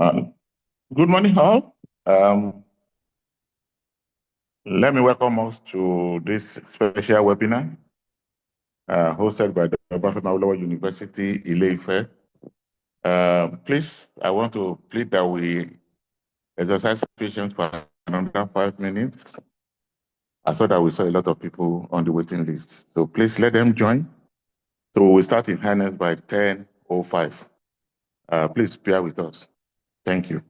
Uh, Good morning, all. Let me welcome us to this special webinar hosted by the Obafemi Awolowo University, Ile-Ife. Please, I want to plead that we exercise patience for another 5 minutes. I saw that we saw a lot of people on the waiting list. So please let them join. So we start in earnest by 10:05. Please bear with us. Thank you.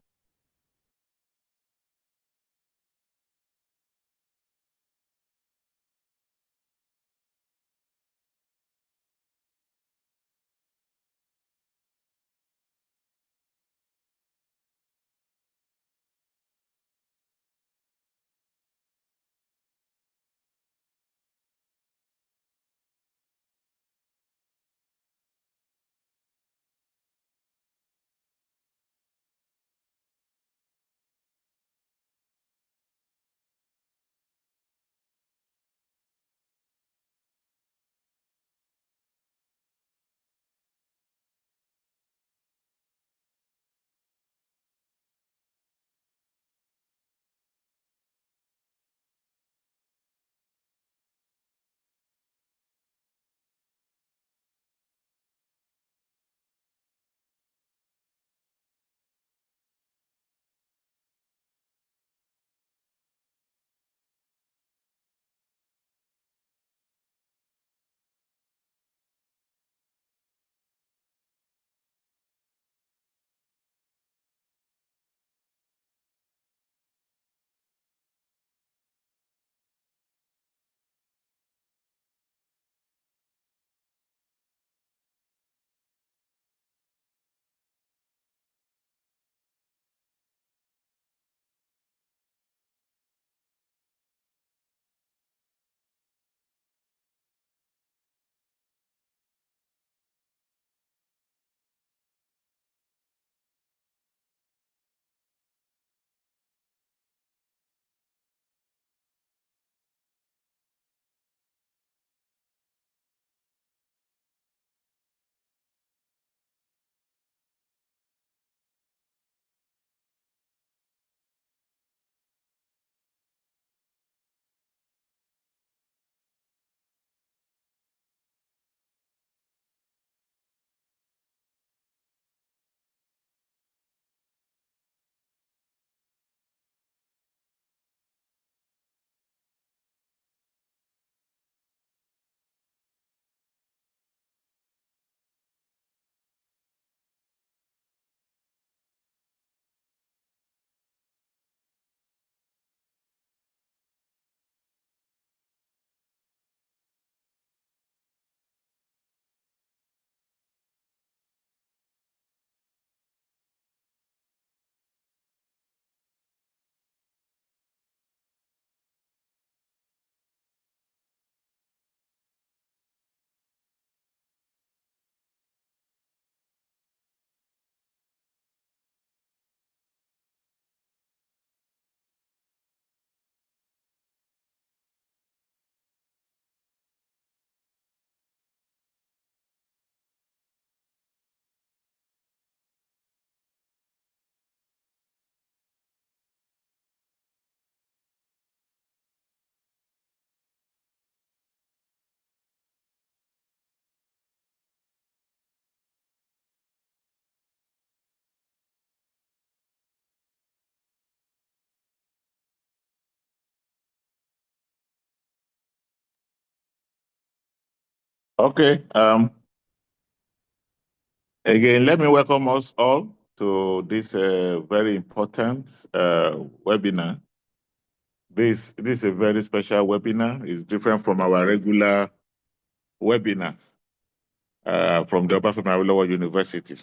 Okay. Again, let me welcome us all to this very important webinar. This is a very special webinar. It's different from our regular webinar from the Obafemi Awolowo University.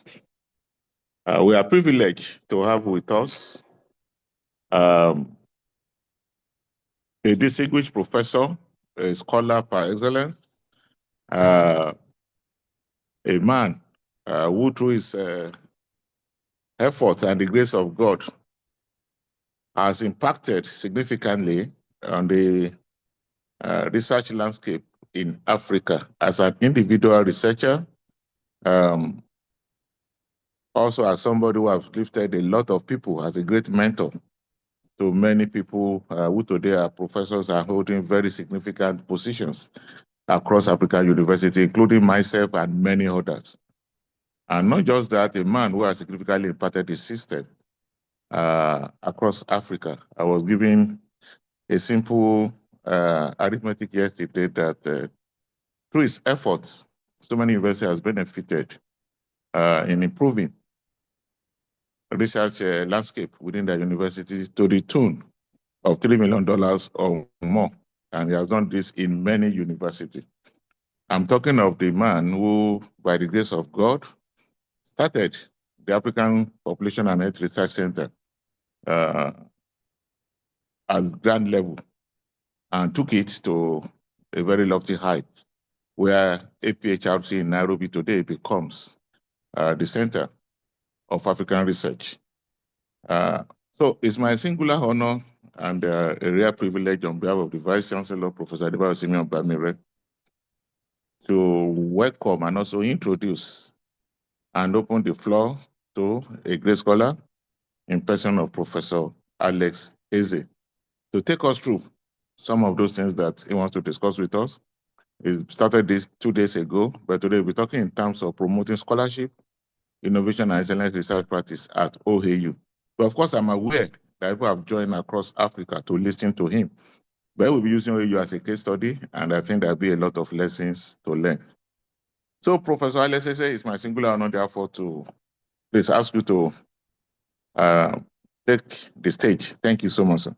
We are privileged to have with us a distinguished professor, a scholar par excellence, a man who through his efforts and the grace of God has impacted significantly on the research landscape in Africa as an individual researcher, also as somebody who has lifted a lot of people as a great mentor to many people who today are professors and holding very significant positions across African University, including myself and many others. And not just that, a man who has significantly impacted the system across Africa. I was given a simple arithmetic yesterday that through his efforts, so many universities has benefited in improving research landscape within the university to the tune of $3 million or more. And he has done this in many universities. I'm talking of the man who, by the grace of God, started the African Population and Health Research Center at grand level and took it to a very lofty height, where APHRC in Nairobi today becomes the center of African research. So it's my singular honor and a rare privilege on behalf of the Vice Chancellor, Professor Adebayo Simeon Bamire, to welcome and also introduce and open the floor to a great scholar in person of Professor Alex Eze to take us through some of those things that he wants to discuss with us. He started this 2 days ago, but today we're talking in terms of promoting scholarship, innovation, and excellent research practice at OAU. But of course, I'm aware that people have joined across Africa to listen to him. But we'll be using OAU as a case study, and I think there'll be a lot of lessons to learn. So, Professor Alex Eze, it's my singular honor, therefore, to please ask you to take the stage. Thank you so much, sir.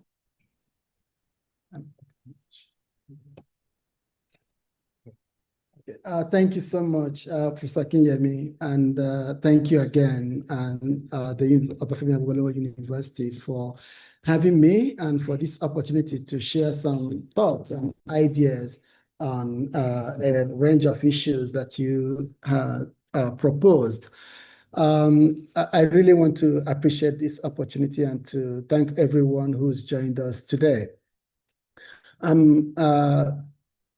Thank you so much, Professor Kinyemi, and thank you again, and the Obafemi Awolowo University for having me and for this opportunity to share some thoughts and ideas on a range of issues that you proposed. I really want to appreciate this opportunity and to thank everyone who's joined us today. I'm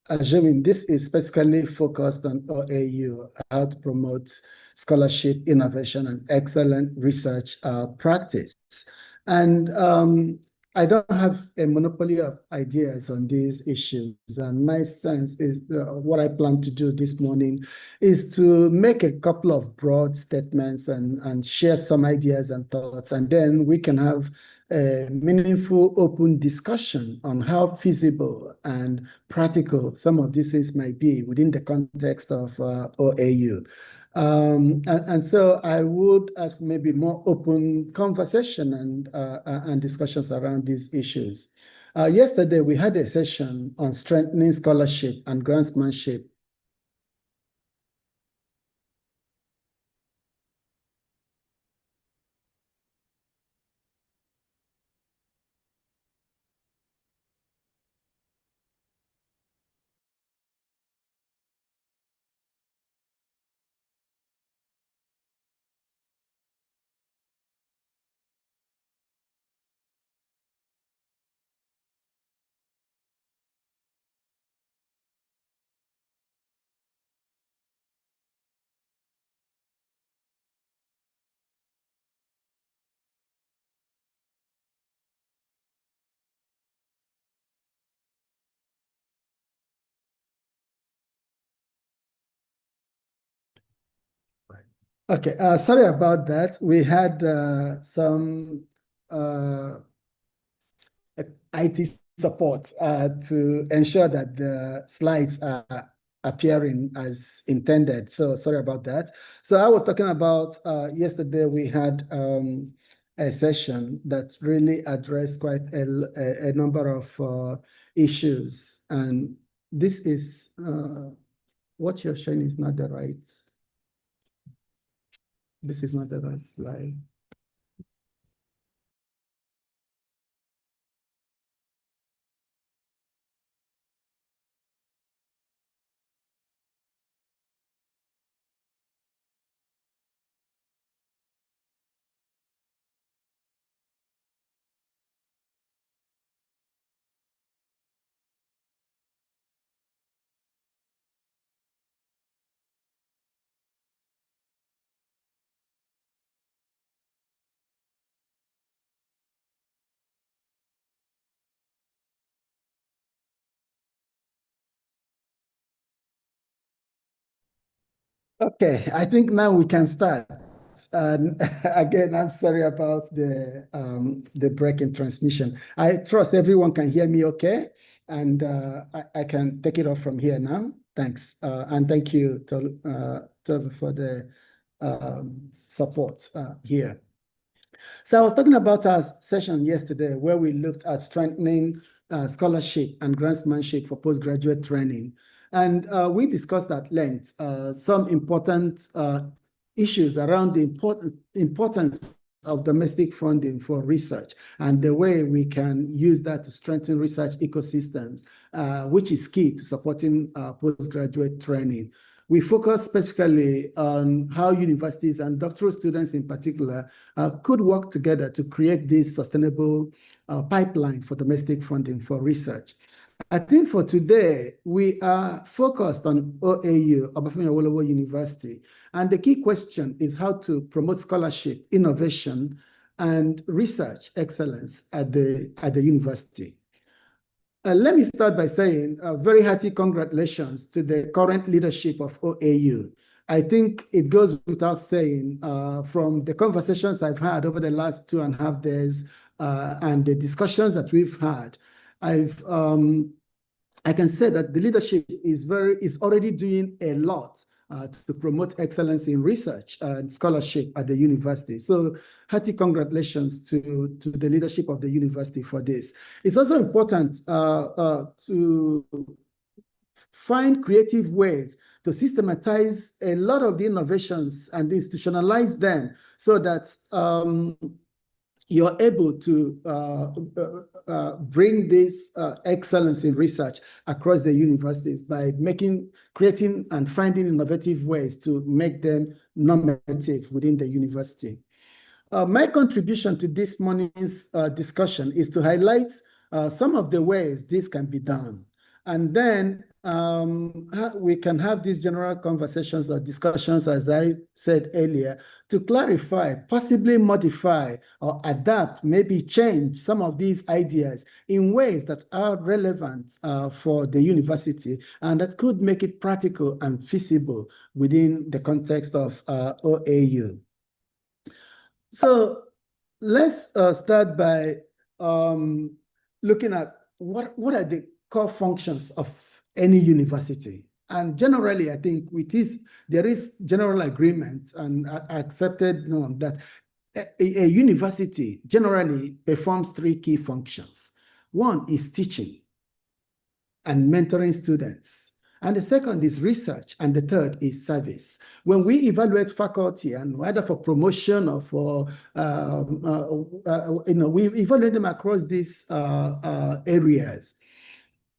assuming this is specifically focused on OAU, how to promote scholarship, innovation, and excellent research practice. And I don't have a monopoly of ideas on these issues. And my sense is what I plan to do this morning is to make a couple of broad statements and share some ideas and thoughts. And then we can have a meaningful, open discussion on how feasible and practical some of these things might be within the context of OAU. And so I would ask maybe more open conversation and discussions around these issues. Yesterday, we had a session on strengthening scholarship and grantsmanship. Okay, sorry about that. We had some IT support to ensure that the slides are appearing as intended. So sorry about that. So I was talking about yesterday we had a session that really addressed quite a number of issues. And this is what you're showing is not the right. This is not the right slide. Okay, I think now we can start. And again, I'm sorry about the break in transmission. I trust everyone can hear me okay, and I can take it off from here now. Thanks, and thank you Tove, for the support here. So I was talking about our session yesterday where we looked at strengthening scholarship and grantsmanship for postgraduate training. And we discussed at length some important issues around the importance of domestic funding for research and the way we can use that to strengthen research ecosystems, which is key to supporting postgraduate training. We focus specifically on how universities and doctoral students in particular could work together to create this sustainable pipeline for domestic funding for research. I think for today, we are focused on OAU, Obafemi Awolowo University. And the key question is how to promote scholarship, innovation, and research excellence at the university. Let me start by saying very hearty congratulations to the current leadership of OAU. I think it goes without saying from the conversations I've had over the last 2.5 days and the discussions that we've had, I can say that the leadership is already doing a lot to promote excellence in research and scholarship at the university. So hearty congratulations to the leadership of the university for this. It's also important to find creative ways to systematize a lot of the innovations and institutionalize them so that you're able to bring this excellence in research across the universities by creating and finding innovative ways to make them normative within the university. My contribution to this morning's discussion is to highlight some of the ways this can be done. And then we can have these general conversations or discussions, as I said earlier, to clarify, possibly modify or adapt, maybe change some of these ideas in ways that are relevant for the university and that could make it practical and feasible within the context of OAU. So let's start by looking at what are the core functions of any university. And generally, I think there is general agreement and accepted norm that a university generally performs 3 key functions. One is teaching and mentoring students. And the second is research, and the third is service. When we evaluate faculty, and whether for promotion or for, we evaluate them across these areas.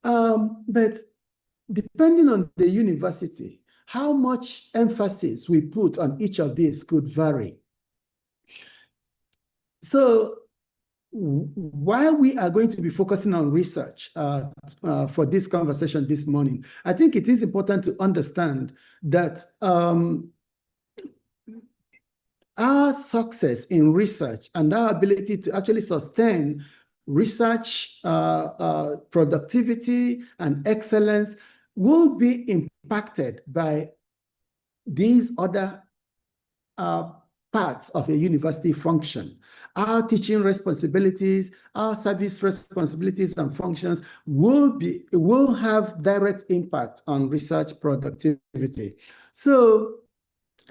But depending on the university, how much emphasis we put on each of these could vary. So while we are going to be focusing on research for this conversation this morning, I think it is important to understand that our success in research and our ability to actually sustain research productivity and excellence will be impacted by these other parts of a university function. Our teaching responsibilities, our service responsibilities and functions will have direct impact on research productivity. So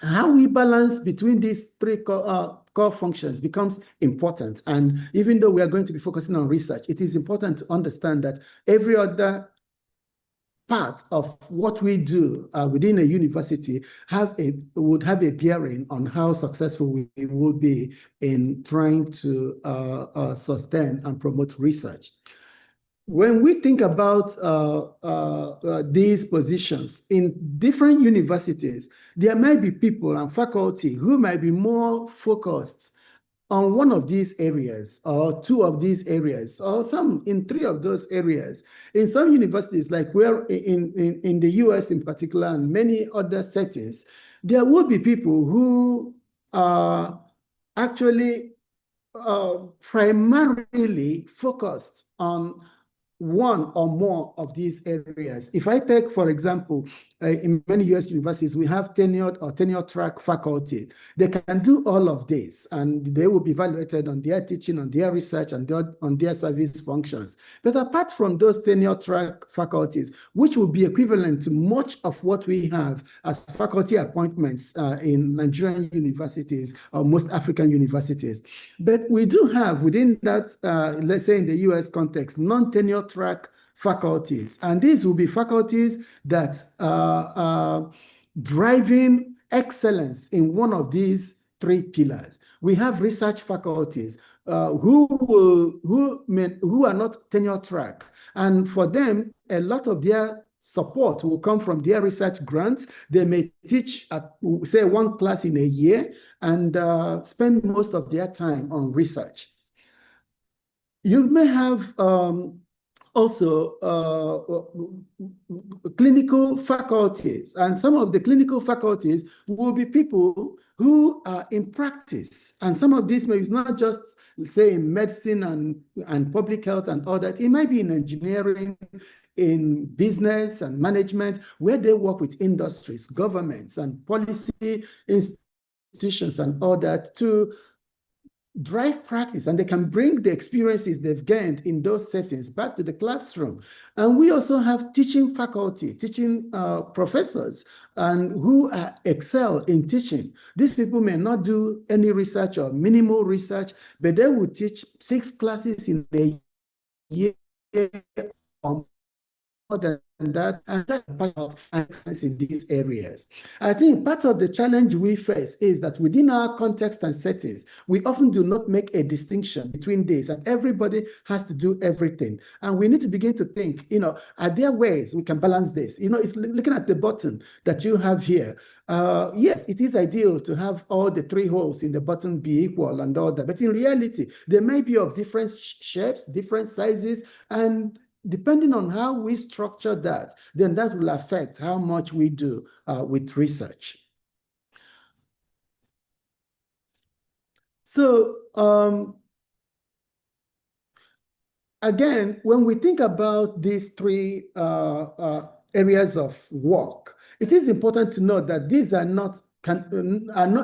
how we balance between these 3 core functions becomes important. And even though we are going to be focusing on research, it is important to understand that every other part of what we do within a university would have a bearing on how successful we will be in trying to sustain and promote research. When we think about these positions in different universities, there might be people and faculty who might be more focused on one of these areas or 2 of these areas, or some in 3 of those areas. In some universities, like we're in the US in particular and many other settings, there will be people who are actually primarily focused on one or more of these areas. If I take, for example, in many US universities, we have tenured or tenure track faculty. They can do all of this, and they will be evaluated on their teaching, on their research, and on their service functions. But apart from those tenure track faculties, which will be equivalent to much of what we have as faculty appointments in Nigerian universities or most African universities. But we do have within that, let's say in the US context, non-tenure track faculties. And these will be faculties that are driving excellence in one of these three pillars. We have research faculties who are not tenure track. And for them, a lot of their support will come from their research grants. They may teach at, say, one class in a year and spend most of their time on research. You may have also clinical faculties, and some of the clinical faculties will be people who are in practice. And some of these maybe not just, say, in medicine and public health and all that. It might be in engineering, in business and management, where they work with industries, governments, and policy institutions and all that to drive practice, and they can bring the experiences they've gained in those settings back to the classroom. And we also have teaching faculty, teaching professors, and who excel in teaching. These people may not do any research or minimal research, but they will teach 6 classes in a year or more than that, and that's part of excellence in these areas. I think part of the challenge we face is that within our context and settings, we often do not make a distinction between these, and everybody has to do everything. And we need to begin to think, are there ways we can balance this? It's looking at the button that you have here. Yes, it is ideal to have all the 3 holes in the button be equal and all that, but in reality, they may be of different shapes, different sizes, and depending on how we structure that, then that will affect how much we do with research. So again, when we think about these 3 areas of work, it is important to note that these are not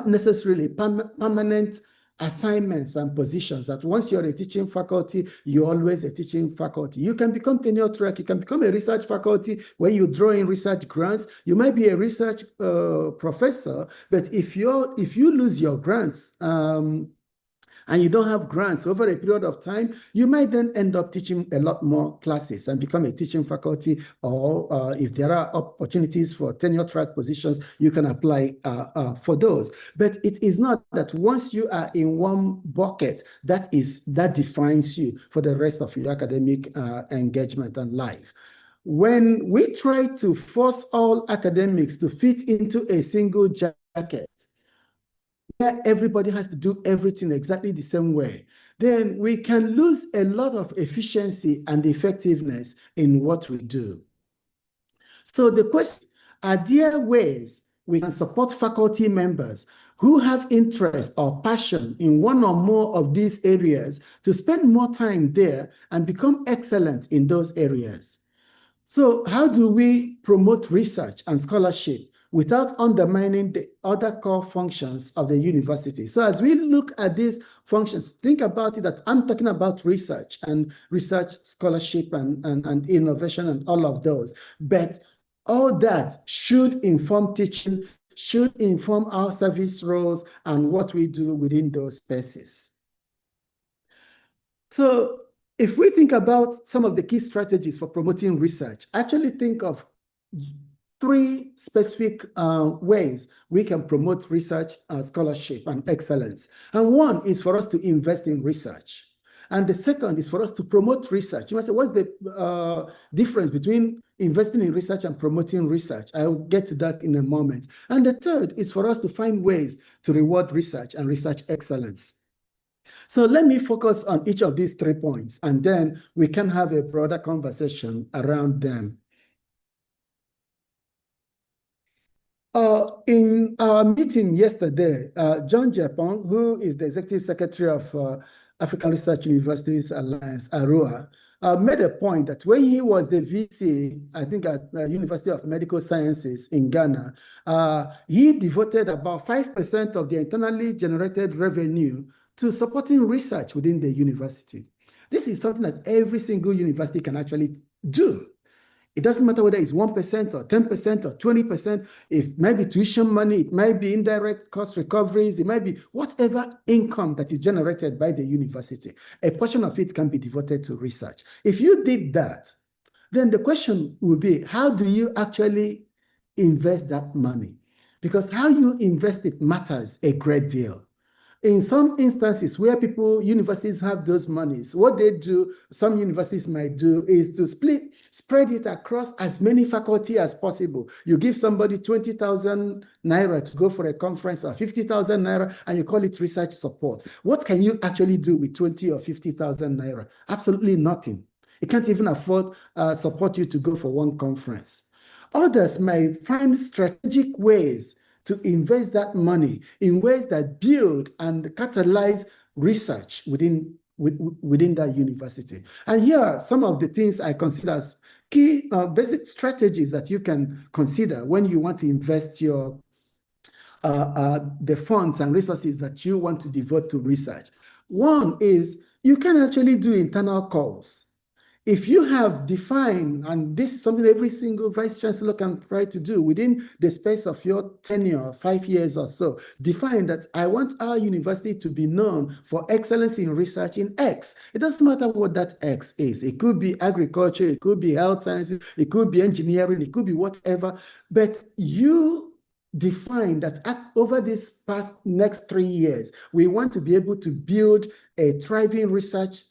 necessarily permanent assignments and positions, that once you're a teaching faculty, you're always a teaching faculty. You can become tenure track, you can become a research faculty when you draw in research grants. You might be a research professor, but if you lose your grants, and you don't have grants over a period of time, you might then end up teaching a lot more classes and become a teaching faculty, or if there are opportunities for tenure track positions, you can apply for those. But it is not that once you are in one bucket, that defines you for the rest of your academic engagement and life. When we try to force all academics to fit into a single jacket, where everybody has to do everything exactly the same way, then we can lose a lot of efficiency and effectiveness in what we do. So the question, are there ways we can support faculty members who have interest or passion in one or more of these areas to spend more time there and become excellent in those areas? So how do we promote research and scholarship without undermining the other core functions of the university? So as we look at these functions, think about it that I'm talking about research and research scholarship and innovation and all of those. But all that should inform teaching, should inform our service roles and what we do within those spaces. So if we think about some of the key strategies for promoting research, actually think of 3 specific ways we can promote research, scholarship, and excellence. And one is for us to invest in research. And the second is for us to promote research. You might say, what's the difference between investing in research and promoting research? I'll get to that in a moment. And the third is for us to find ways to reward research and research excellence. So let me focus on each of these 3 points, and then we can have a broader conversation around them. In our meeting yesterday, John Japong, who is the Executive Secretary of African Research Universities Alliance, ARUA, made a point that when he was the VC, I think at the University of Medical Sciences in Ghana, he devoted about 5% of the internally generated revenue to supporting research within the university. This is something that every single university can actually do. It doesn't matter whether it's 1% or 10% or 20%. It might be tuition money, it might be indirect cost recoveries, it might be whatever income that is generated by the university. A portion of it can be devoted to research. If you did that, then the question would be, how do you actually invest that money? Because how you invest it matters a great deal. In some instances where universities have those monies, what they do, some universities might do, is to spread it across as many faculty as possible. You give somebody 20,000 naira to go for a conference, or 50,000 naira, and you call it research support. What can you actually do with 20 or 50,000 naira? Absolutely nothing. It can't even afford support you to go for one conference. Others might find strategic ways to invest that money in ways that build and catalyze research within that university. And here are some of the things I consider as key basic strategies that you can consider when you want to invest your the funds and resources that you want to devote to research. One is you can actually do internal calls. If you have defined, and this is something every single vice chancellor can try to do within the space of your tenure, 5 years or so, define that I want our university to be known for excellence in research in X. It doesn't matter what that X is. It could be agriculture, it could be health sciences, it could be engineering, it could be whatever. But you define that over this next 3 years, we want to be able to build a thriving research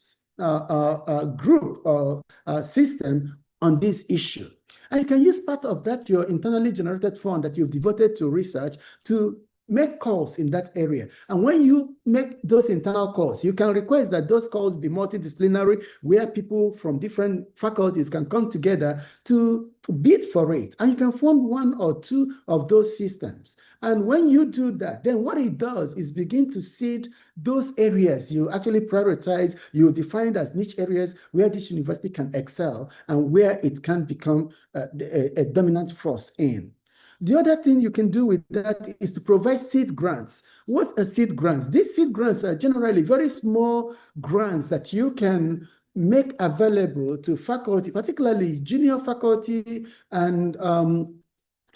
group or system on this issue. And you can use part of that, your internally generated fund that you've devoted to research, to make calls in that area. And when you make those internal calls, you can request that those calls be multidisciplinary, where people from different faculties can come together to bid for it. And you can fund 1 or 2 of those systems. And when you do that, then what it does is begin to seed those areas you actually prioritize, you define as niche areas where this university can excel and where it can become a dominant force in. The other thing you can do with that is to provide seed grants. What are seed grants? These seed grants are generally very small grants that you can make available to faculty, particularly junior faculty, and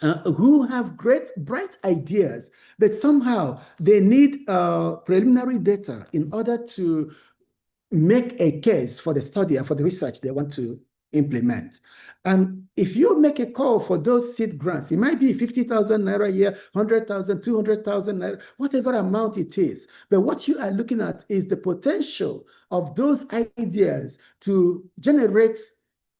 who have great, bright ideas, but somehow they need preliminary data in order to make a case for the study and for the research they want to implement. And if you make a call for those seed grants, it might be 50,000 naira a year, 100,000, 200,000 naira, whatever amount it is. But what you are looking at is the potential of those ideas to generate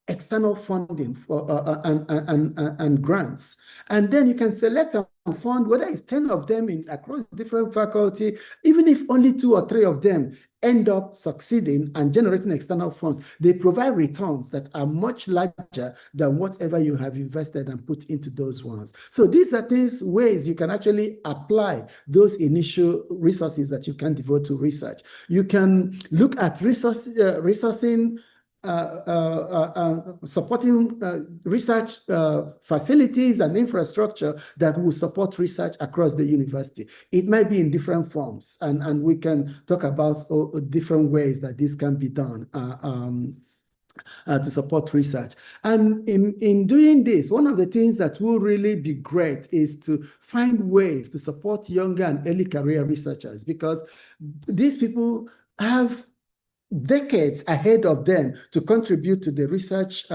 external funding for and grants. And then you can select and fund, whether it's 10 of them across different faculty, even if only 2 or 3 of them end up succeeding and generating external funds, they provide returns that are much larger than whatever you have invested and put into those ones. So these are ways you can actually apply those initial resources that you can devote to research. You can look at resourcing, supporting research facilities and infrastructure that will support research across the university. It might be in different forms, and we can talk about different ways that this can be done to support research. And in doing this, one of the things that will really be great is to find ways to support younger and early career researchers, because these people have decades ahead of them to contribute to the research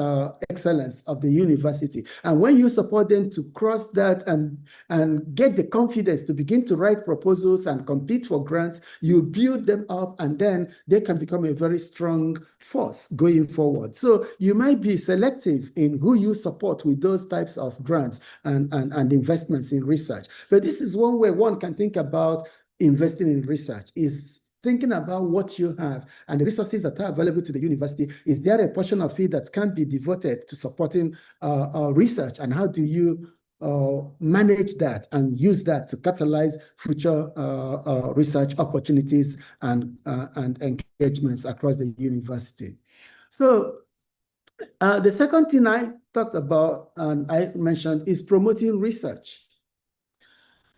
excellence of the university. And when you support them to cross that and get the confidence to begin to write proposals and compete for grants, you build them up, and then they can become a very strong force going forward. So you might be selective in who you support with those types of grants and investments in research. But this is one way one can think about investing in research, is thinking about what you have and the resources that are available to the university. Is there a portion of it that can be devoted to supporting research, and how do you manage that and use that to catalyze future research opportunities and engagements across the university? So the second thing I talked about and I mentioned is promoting research.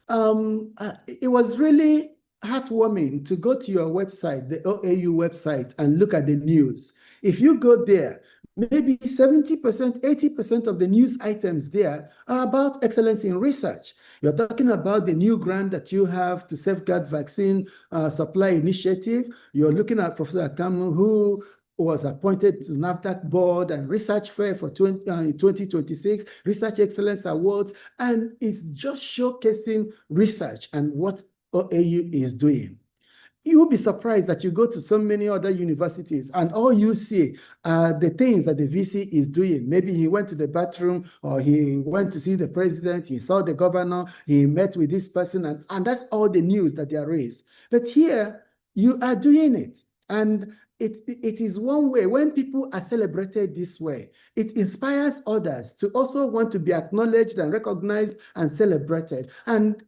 It was really heartwarming to go to your website, the OAU website, and look at the news. If you go there, maybe 70%, 80% of the news items there are about excellence in research. You're talking about the new grant that you have to safeguard vaccine supply initiative. You're looking at Professor Akamu, who was appointed to NAFDAC board and research fair for 2026, Research Excellence Awards, and it's just showcasing research and what OAU is doing. You will be surprised that you go to so many other universities and all you see are the things that the VC is doing. Maybe he went to the bathroom or he went to see the president, he saw the governor, he met with this person, and that's all the news that there is. But here, you are doing it. And it is one way, when people are celebrated this way, it inspires others to also want to be acknowledged and recognized and celebrated. And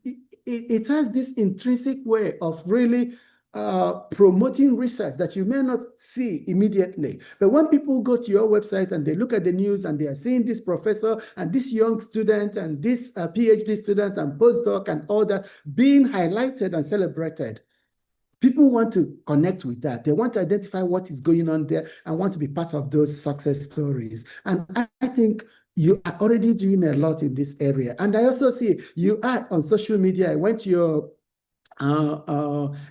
it has this intrinsic way of really promoting research that you may not see immediately. But when people go to your website and they look at the news and they are seeing this professor and this young student and this PhD student and postdoc and all that being highlighted and celebrated, people want to connect with that. They want to identify what is going on there and want to be part of those success stories. And I think you are already doing a lot in this area. And I also see you are on social media. I went to your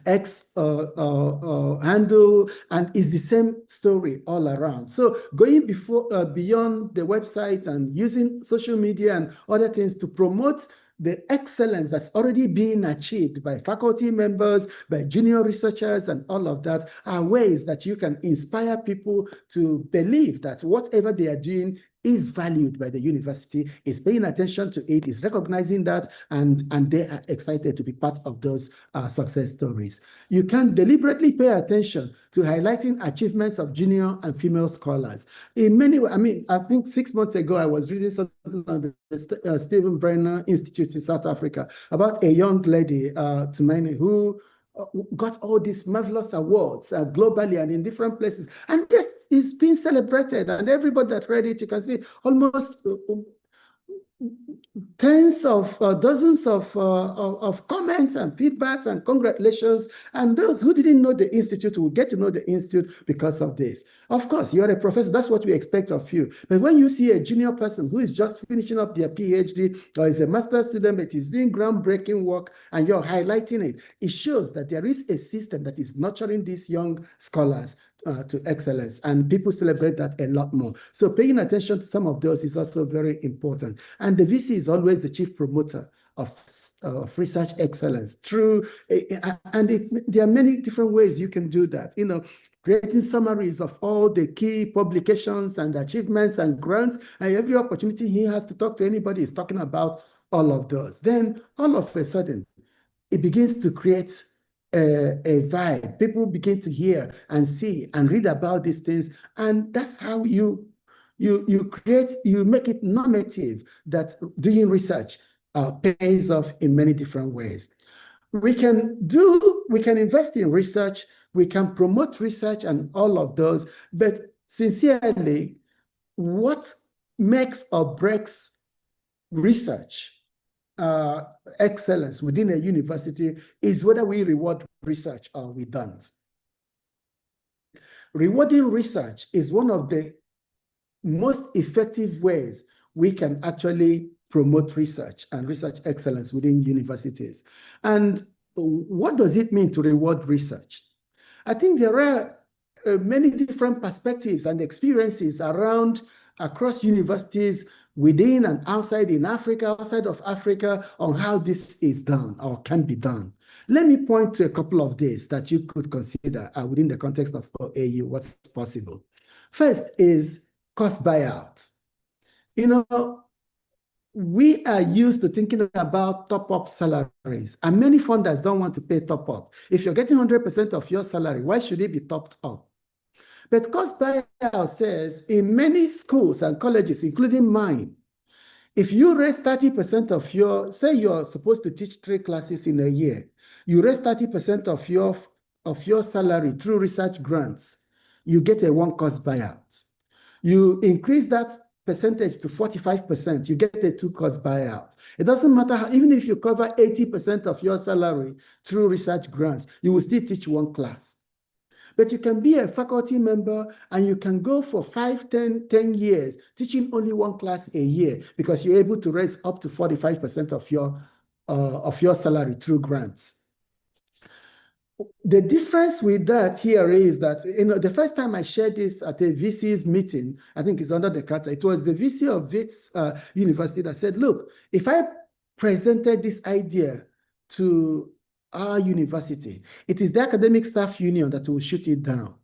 X handle, and it's the same story all around. So going beyond the website and using social media and other things to promote the excellence that's already being achieved by faculty members, by junior researchers, and all of that are ways that you can inspire people to believe that whatever they are doing is valued by the university, is paying attention to it, is recognizing that, and they are excited to be part of those success stories. You can deliberately pay attention to highlighting achievements of junior and female scholars. In many ways, I mean, I think 6 months ago, I was reading something on the Stephen Brenner Institute in South Africa about a young lady, Tumaini, who got all these marvelous awards globally and in different places. And this is being celebrated. And everybody that read it, you can see almost tens of dozens of comments and feedbacks and congratulations. And those who didn't know the Institute will get to know the Institute because of this. Of course, you're a professor. That's what we expect of you. But when you see a junior person who is just finishing up their PhD or is a master's student but is doing groundbreaking work and you're highlighting it, it shows that there is a system that is nurturing these young scholars to excellence, and people celebrate that a lot more. So paying attention to some of those is also very important. And the VC is always the chief promoter of research excellence through, there are many different ways you can do that. You know, creating summaries of all the key publications and achievements and grants, and every opportunity he has to talk to anybody is talking about all of those. Then all of a sudden, it begins to create a vibe. People begin to hear and see and read about these things, and that's how you make it normative that doing research pays off in many different ways. We can invest in research, we can promote research and all of those, but sincerely, what makes or breaks research excellence within a university is whether we reward research or we don't. Rewarding research is one of the most effective ways we can actually promote research and research excellence within universities. And what does it mean to reward research? I think there are many different perspectives and experiences across universities within and outside in Africa, outside of Africa, on how this is done or can be done. Let me point to a couple of these that you could consider within the context of OAU, what's possible. First is cost buyout. You know, we are used to thinking about top-up salaries, and many funders don't want to pay top-up. If you're getting 100% of your salary, why should it be topped up? But cost buyout says in many schools and colleges, including mine, if you raise 30% of your, say you're supposed to teach 3 classes in a year, you raise 30% of your salary through research grants, you get a one-cost buyout. You increase that percentage to 45%, you get a two-cost buyout. It doesn't matter how, even if you cover 80% of your salary through research grants, you will still teach one class. But you can be a faculty member and you can go for 5, 10 years teaching only one class a year because you're able to raise up to 45% of your salary through grants. The difference with that here is that, the first time I shared this at a VC's meeting, I think it's under the Carter, it was the VC of Wits University that said, look, if I presented this idea to our university, it is the academic staff union that will shoot it down.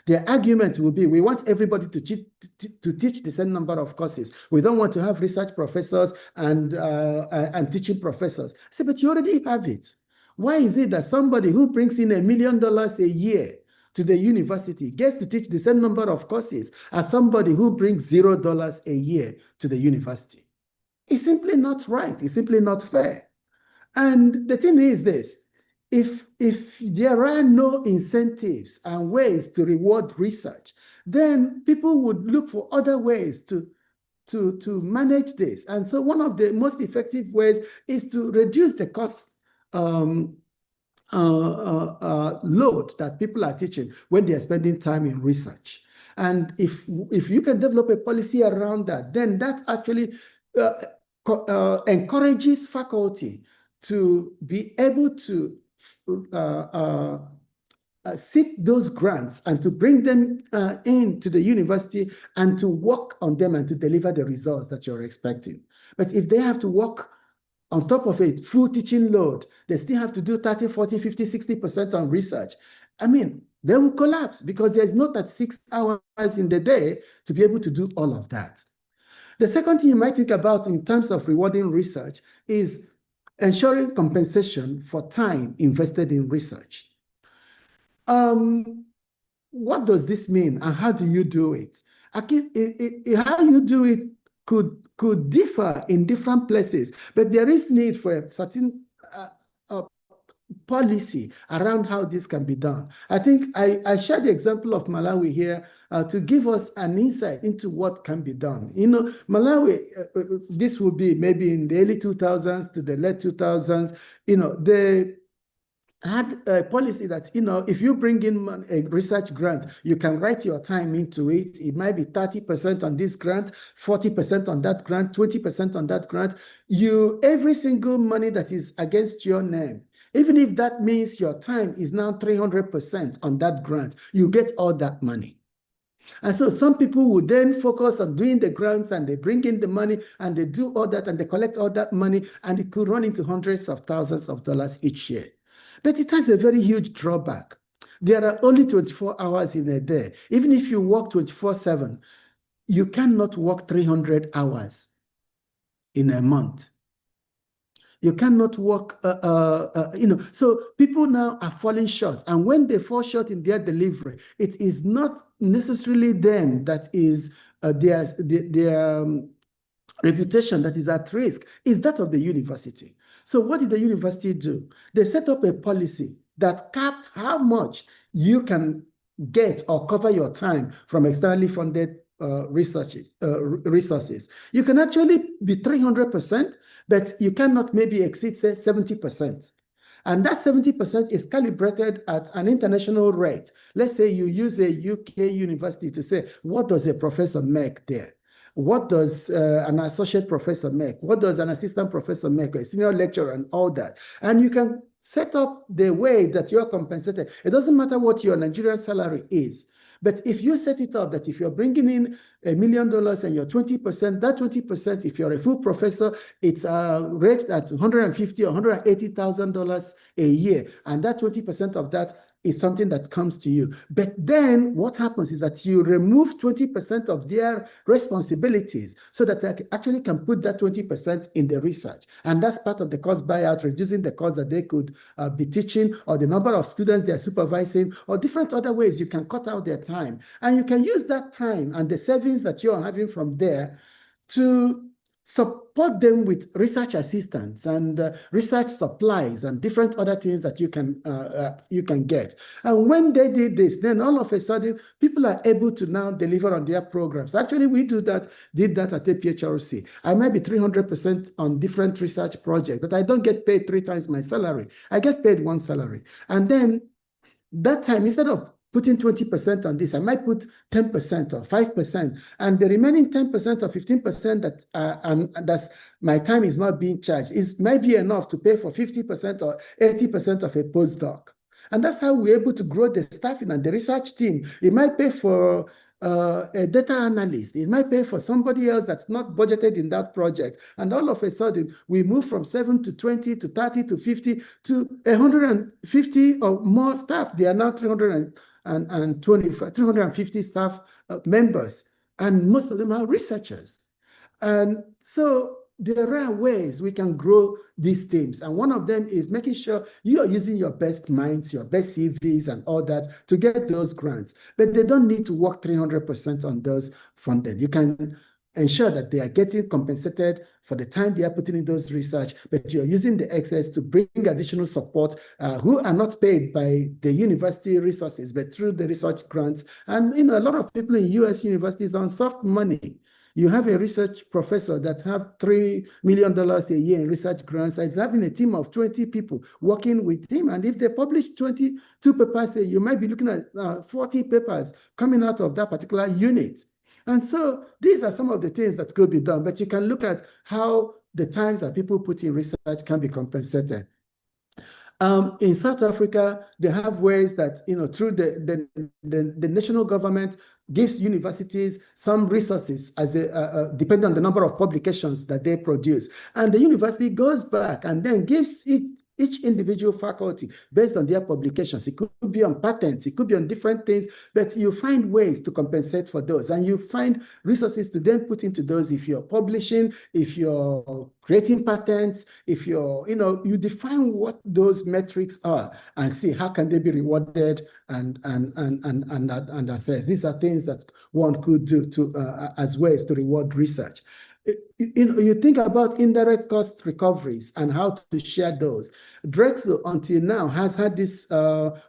Their argument will be, we want everybody to teach the same number of courses. We don't want to have research professors and teaching professors. I said, but you already have it. Why is it that somebody who brings in $1 million a year to the university gets to teach the same number of courses as somebody who brings $0 a year to the university? It's simply not right. It's simply not fair. And the thing is this, if there are no incentives and ways to reward research, then people would look for other ways to manage this. And so one of the most effective ways is to reduce the cost load that people are teaching when they are spending time in research. And if you can develop a policy around that, then that actually encourages faculty to be able to seek those grants and to bring them into the university and to work on them and to deliver the results that you're expecting. But if they have to work on top of a full teaching load, they still have to do 30, 40, 50, 60% on research. I mean, they will collapse because there's not that 6 hours in the day to be able to do all of that. The second thing you might think about in terms of rewarding research is ensuring compensation for time invested in research. What does this mean and how do you do it? How you do it could differ in different places, but there is need for a certain policy around how this can be done. I think I shared the example of Malawi here to give us an insight into what can be done. Malawi, this will be maybe in the early 2000s to the late 2000s, they had a policy that, if you bring in a research grant, you can write your time into it. It might be 30% on this grant, 40% on that grant, 20% on that grant. Every single money that is against your name, even if that means your time is now 300% on that grant, you get all that money. And so some people would then focus on doing the grants and they bring in the money and they do all that and they collect all that money and it could run into hundreds of thousands of dollars each year. But it has a very huge drawback. There are only 24 hours in a day. Even if you work 24/7, you cannot work 300 hours in a month. You cannot work, so people now are falling short. And when they fall short in their delivery, it is not necessarily them that is their reputation that is at risk, is that of the university. So what did the university do? They set up a policy that capped how much you can get or cover your time from externally funded resources. You can actually be 300%, but you cannot maybe exceed, say, 70%. And that 70% is calibrated at an international rate. Let's say you use a UK university to say, what does a professor make there? What does an associate professor make? What does an assistant professor make? A senior lecturer and all that. And you can set up the way that you're compensated. It doesn't matter what your Nigerian salary is. But if you set it up that if you're bringing in $1 million and you're 20%, that 20%, if you're a full professor, it's rated at $150,000 or $180,000 a year. And that 20% of that is something that comes to you. But then what happens is that you remove 20% of their responsibilities so that they actually can put that 20% in the research. And that's part of the cost buyout, reducing the cost that they could be teaching or the number of students they're supervising or different other ways you can cut out their time. And you can use that time and the savings that you're having from there to support them with research assistants and research supplies and different other things that you can get. And when they did this, then all of a sudden, people are able to now deliver on their programs. Actually, we did that at APHRC. I might be 300% on different research projects, but I don't get paid 3 times my salary. I get paid 1 salary. And then that time, instead of putting 20% on this, I might put 10% or 5%, and the remaining 10% or 15% that's my time is not being charged might be enough to pay for 50% or 80% of a postdoc. And that's how we're able to grow the staffing and the research team. It might pay for a data analyst. It might pay for somebody else that's not budgeted in that project. And all of a sudden, we move from 7 to 20 to 30 to 50 to 150 or more staff. They are now 350 staff members, and most of them are researchers. And so there are ways we can grow these teams. And one of them is making sure you are using your best minds, your best CVs and all that to get those grants. But they don't need to work 300% on those funded. You can ensure that they are getting compensated for the time they are putting in those research, but you're using the excess to bring additional support who are not paid by the university resources, but through the research grants. And a lot of people in US universities on soft money. You have a research professor that have $3 million a year in research grants. It's having a team of 20 people working with him. And if they publish 22 papers, you might be looking at 40 papers coming out of that particular unit. And so these are some of the things that could be done, but you can look at how the times that people put in research can be compensated. In South Africa, they have ways that, through the national government gives universities some resources as depending on the number of publications that they produce. And the university goes back and then gives each individual faculty based on their publications. It could be on patents, it could be on different things, but you find ways to compensate for those, and you find resources to then put into those. If you're publishing, if you're creating patents, if you're, you define what those metrics are and see how can they be rewarded and assess. These are things that one could do as ways to reward research. You think about indirect cost recoveries and how to share those. Drexel until now has had this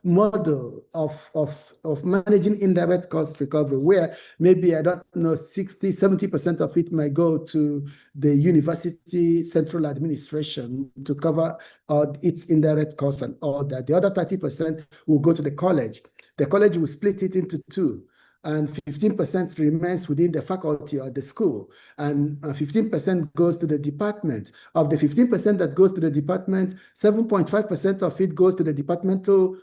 model of managing indirect cost recovery, where maybe, 60-70% of it might go to the university central administration to cover its indirect costs and all that. The other 30% will go to the college. The college will split it into 2. And 15% remains within the faculty or the school, and 15% goes to the department. Of the 15% that goes to the department, 7.5% of it goes to the departmental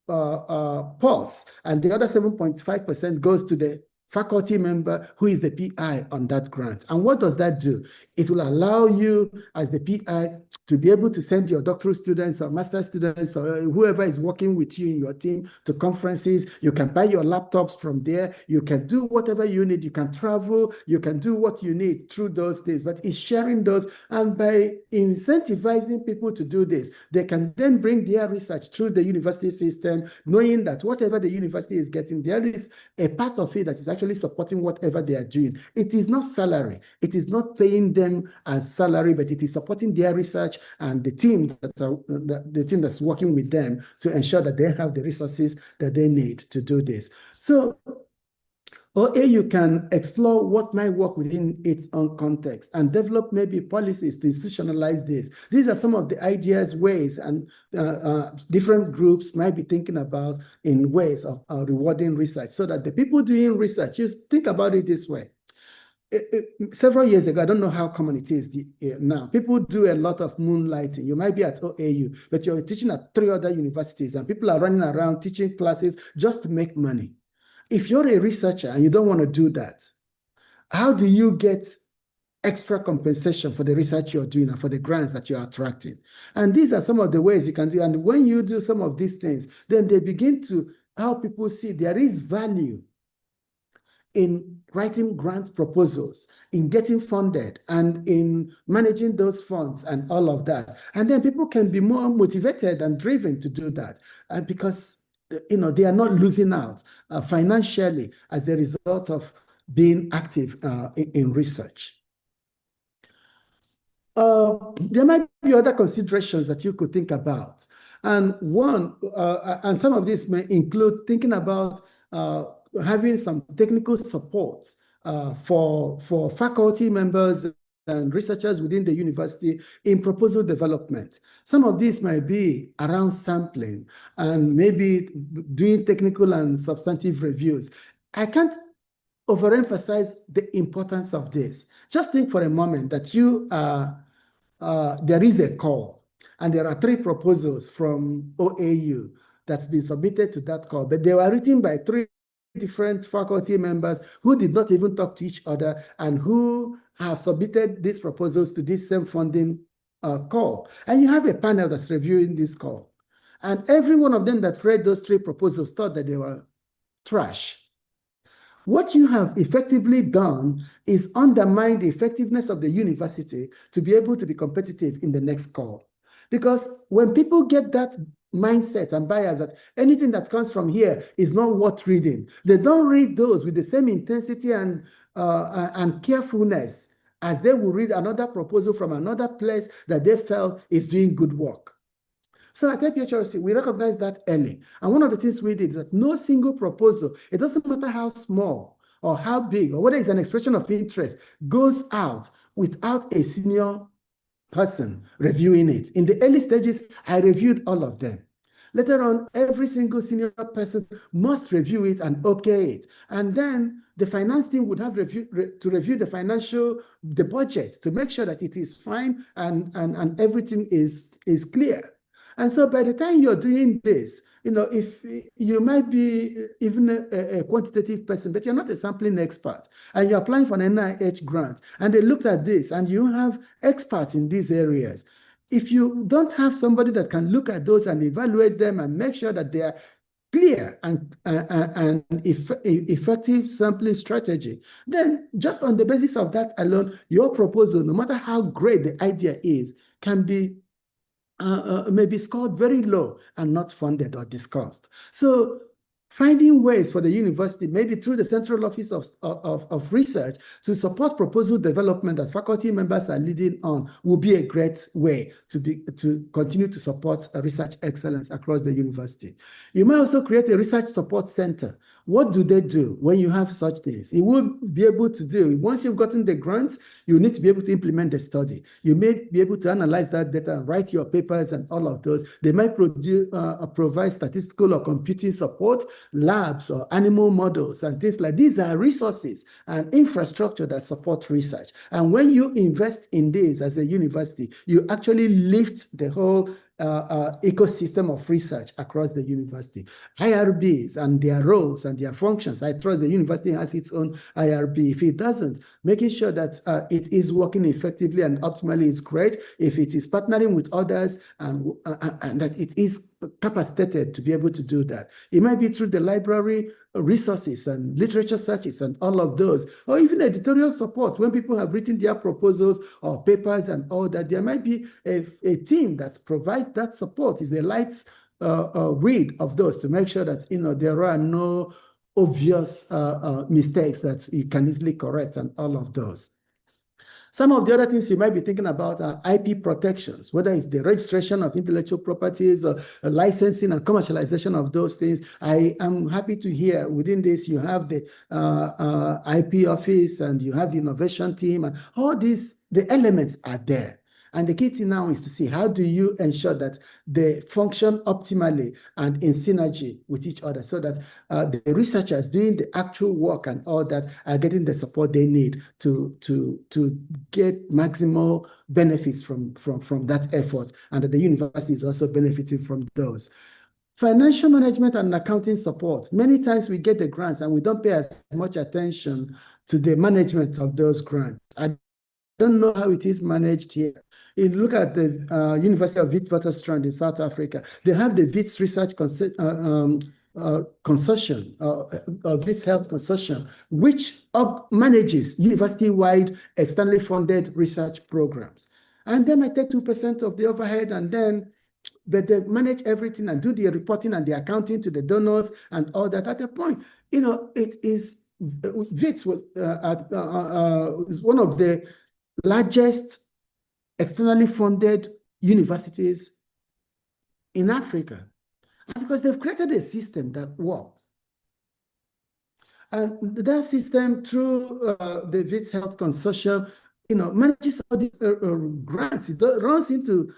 pulse, and the other 7.5% goes to the faculty member who is the PI on that grant. And what does that do? It will allow you as the PI to be able to send your doctoral students or master students or whoever is working with you in your team to conferences. You can buy your laptops from there. You can do whatever you need. You can travel. You can do what you need through those things. But it's sharing those. And by incentivizing people to do this, they can then bring their research through the university system, knowing that whatever the university is getting, there is a part of it that is actually supporting whatever they are doing. It is not salary. It is not paying them as salary, but it is supporting their research and the team the team that's working with them to ensure that they have the resources that they need to do this. So OAU can explore what might work within its own context and develop maybe policies to institutionalize this. These are some of the ideas, ways, and different groups might be thinking about in ways of rewarding research, so that the people doing research, you think about it this way. Several years ago, I don't know how common it is now, people do a lot of moonlighting. You might be at OAU, but you're teaching at 3 other universities, and people are running around teaching classes just to make money. If you're a researcher and you don't want to do that, how do you get extra compensation for the research you're doing and for the grants that you're attracting? And these are some of the ways you can do. And when you do some of these things, then they begin to help people see there is value in writing grant proposals, in getting funded, and in managing those funds and all of that. And then people can be more motivated and driven to do that because they are not losing out financially as a result of being active in research. there might be other considerations that you could think about. And and some of this may include thinking about having some technical support for faculty members and researchers within the university in proposal development. Some of these might be around sampling and maybe doing technical and substantive reviews. I can't overemphasize the importance of this. Just think for a moment that there is a call and there are 3 proposals from OAU that's been submitted to that call, but they were written by 3 different faculty members who did not even talk to each other and who have submitted these proposals to this same funding call. And you have a panel that's reviewing this call. And every one of them that read those 3 proposals thought that they were trash. What you have effectively done is undermine the effectiveness of the university to be able to be competitive in the next call. Because when people get that mindset and bias that anything that comes from here is not worth reading, they don't read those with the same intensity and carefulness as they will read another proposal from another place that they felt is doing good work. So at IPHRC, we recognize that early. And one of the things we did is that no single proposal, it doesn't matter how small or how big or whether it's an expression of interest, goes out without a senior person reviewing it. In the early stages, I reviewed all of them. Later on, every single senior person must review it and okay it. And then the finance team would have to review the budget to make sure that it is fine and everything is clear. And so by the time you're doing this, if you might be even a quantitative person, but you're not a sampling expert, and you're applying for an NIH grant, and they looked at this, and you have experts in these areas. If you don't have somebody that can look at those and evaluate them and make sure that they are clear and effective sampling strategy, then just on the basis of that alone, your proposal, no matter how great the idea is, can be maybe scored very low and not funded or discussed. So finding ways for the university, maybe through the Central Office of Research, to support proposal development that faculty members are leading on will be a great way to continue to support research excellence across the university. You may also create a research support center. What do they do when you have such things? It will be able to do, once you've gotten the grants, you need to be able to implement the study. You may be able to analyze that data and write your papers and all of those. They might provide statistical or computing support, labs or animal models and things like these are resources and infrastructure that support research. And when you invest in this as a university, you actually lift the whole ecosystem of research across the university. IRBs and their roles and their functions. I trust the university has its own IRB. If it doesn't, making sure that it is working effectively and optimally is great. If it is partnering with others and that it is capacitated to be able to do that. It might be through the library resources and literature searches and all of those, or even editorial support. When people have written their proposals or papers and all that, there might be a team that provides that support. Is a light read of those to make sure that there are no obvious mistakes that you can easily correct and all of those. Some of the other things you might be thinking about are IP protections, whether it's the registration of intellectual properties or licensing and commercialization of those things. I am happy to hear within this you have the IP office and you have the innovation team and all these, the elements are there. And the key thing now is to see how do you ensure that they function optimally and in synergy with each other so that the researchers doing the actual work and all that are getting the support they need to get maximal benefits from that effort, and that the university is also benefiting from those. Financial management and accounting support. Many times we get the grants and we don't pay as much attention to the management of those grants. I don't know how it is managed here. You look at the University of Witwatersrand in South Africa, they have the WITS Research Consortium, WITS Health Consortium, which manages university-wide externally funded research programs. And they might take 2% of the overhead but they manage everything and do the reporting and the accounting to the donors and all that. At a point, it is, WITS is one of the largest externally funded universities in Africa. And because they've created a system that works. And that system, through the Wits Health Consortium, manages all these grants. It runs into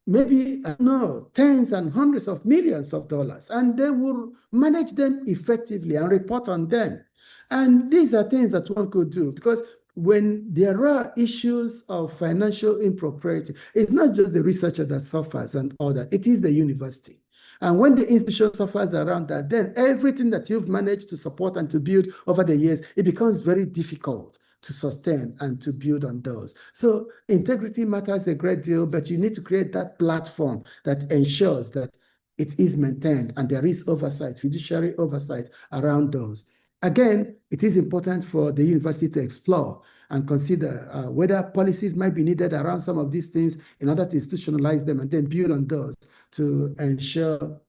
maybe, I don't know, tens and hundreds of millions of dollars, and they will manage them effectively and report on them. And these are things that one could do, because when there are issues of financial impropriety, it's not just the researcher that suffers and all that, it is the university. And when the institution suffers around that, then everything that you've managed to support and to build over the years, it becomes very difficult to sustain and to build on those. So integrity matters a great deal, but you need to create that platform that ensures that it is maintained and there is oversight, fiduciary oversight around those. Again, it is important for the university to explore and consider whether policies might be needed around some of these things in order to institutionalize them and then build on those to ensure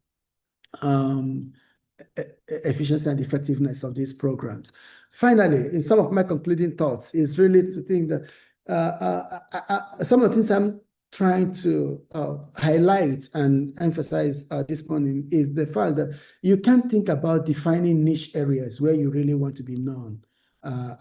efficiency and effectiveness of these programs. Finally, in some of my concluding thoughts is really to think that some of the things I'm trying to highlight and emphasize this morning is the fact that you can't think about defining niche areas where you really want to be known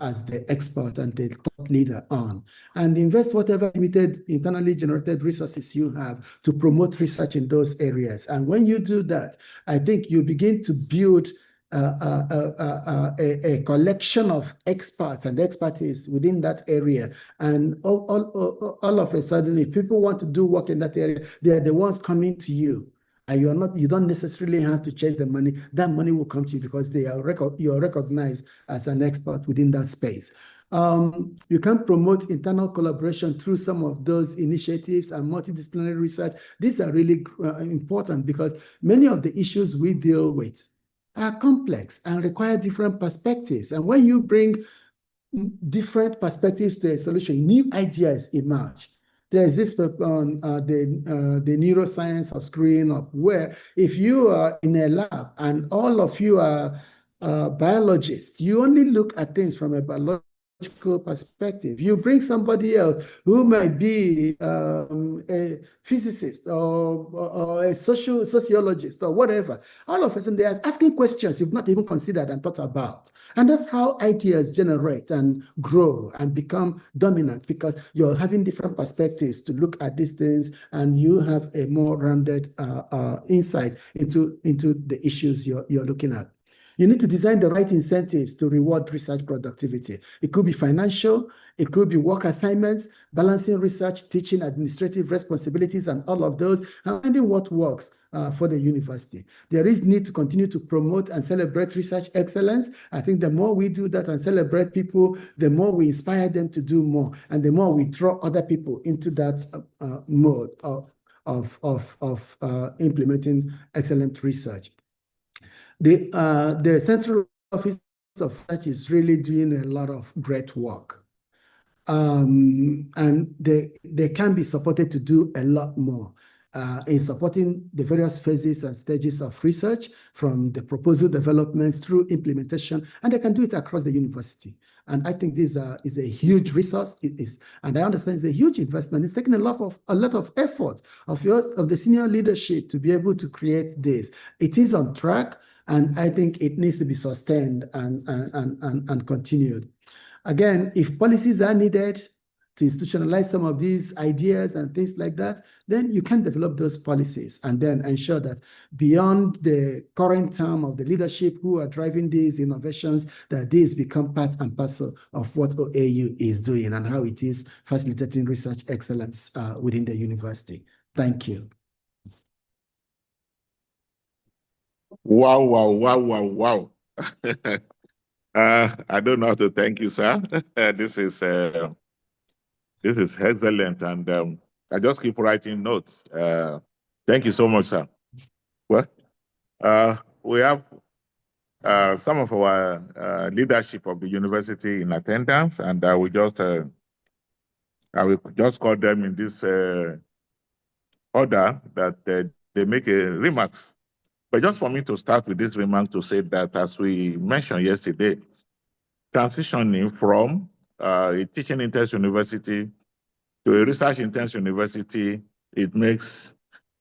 as the expert and the thought leader on, and invest whatever limited internally generated resources you have to promote research in those areas. And when you do that, I think you begin to build a collection of experts and expertise within that area. And all of a sudden, if people want to do work in that area, they are the ones coming to you. And you don't necessarily have to change the money. That money will come to you because you are recognized as an expert within that space. You can promote internal collaboration through some of those initiatives and multidisciplinary research. These are really important because many of the issues we deal with are complex and require different perspectives. And when you bring different perspectives to a solution, new ideas emerge. There's this on the neuroscience of screwing up, where if you are in a lab and all of you are biologists, you only look at things from a biological perspective. You bring somebody else who might be a physicist or a sociologist or whatever. All of a sudden, they are asking questions you've not even considered and thought about. And that's how ideas generate and grow and become dominant, because you're having different perspectives to look at these things, and you have a more rounded insight into the issues you're looking at. You need to design the right incentives to reward research productivity. It could be financial, it could be work assignments, balancing research, teaching, administrative responsibilities, and all of those, and finding what works for the university. There is need to continue to promote and celebrate research excellence. I think the more we do that and celebrate people, the more we inspire them to do more, and the more we draw other people into that mode of implementing excellent research. The Central Office of Research is really doing a lot of great work. And they can be supported to do a lot more in supporting the various phases and stages of research, from the proposal development through implementation, and they can do it across the university. And I think this is a huge resource. And I understand it's a huge investment. It's taken a lot of effort of the senior leadership to be able to create this. It is on track, and I think it needs to be sustained and continued. Again, if policies are needed to institutionalize some of these ideas and things like that, then you can develop those policies and then ensure that beyond the current term of the leadership who are driving these innovations, that these become part and parcel of what OAU is doing and how it is facilitating research excellence within the university. Thank you. Wow. I don't know how to thank you, sir. This is excellent, and I just keep writing notes. Thank you so much, sir. Well, we have some of our leadership of the university in attendance, and I will just call them in this order that they make remarks. But just for me to start with this remark to say that, as we mentioned yesterday, transitioning from a teaching intense university To a research-intense university, it means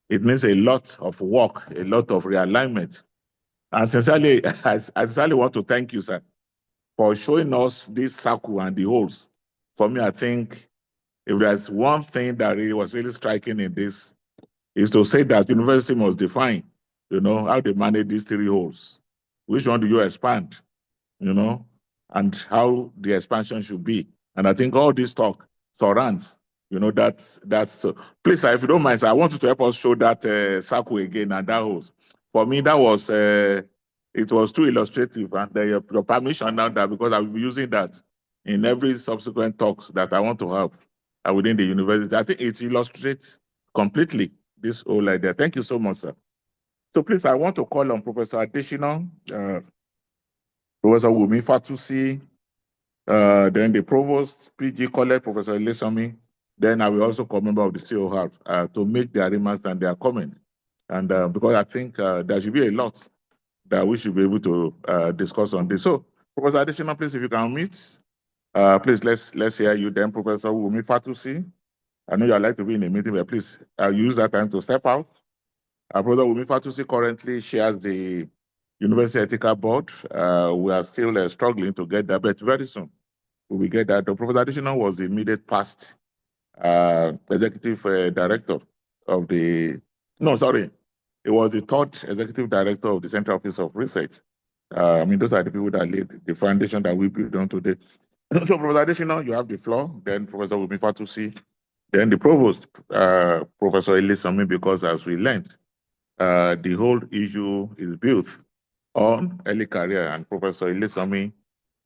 a lot of work, a lot of realignment. And sincerely, I sincerely want to thank you, sir, for showing us this circle and the holes. For me, I think if there's one thing that was really striking in this, is to say that university must define, how they manage these three holes. Which one do you expand, and how the expansion should be. And I think all this talk surrounds, that's please, sir, if you don't mind, sir, I want you to help us show that circle again and that holes. For me, that was, it was too illustrative, and your permission now that, because I will be using that in every subsequent talks that I want to have within the university. I think it illustrates completely this whole idea. Thank you so much, sir. So please, I want to call on Professor Adesina, Professor Wumi Fatusi, then the Provost, PG College, Professor Ilesami. Then I will also call member of the COR to make their remarks and their comment. And because I think there should be a lot that we should be able to discuss on this. So, Professor Adesina, please, if you can meet, please let's hear you. Then Professor Wumi Fatusi. I know you'd like to be in a meeting, but please use that time to step out. Professor Wumi Fatusi currently shares the University Ethical Board. We are still struggling to get that, but very soon we will get that. Professor Adesina was the immediate past executive director of the, no, sorry, it was the third executive director of the Central Office of Research. Those are the people that lead the foundation that we built on today. So, Professor Adesina, you have the floor. Then Professor Wumi Fatusi, then the Provost, Professor Ilesami, because as we learned, the whole issue is built on early career, and Professor Ilesami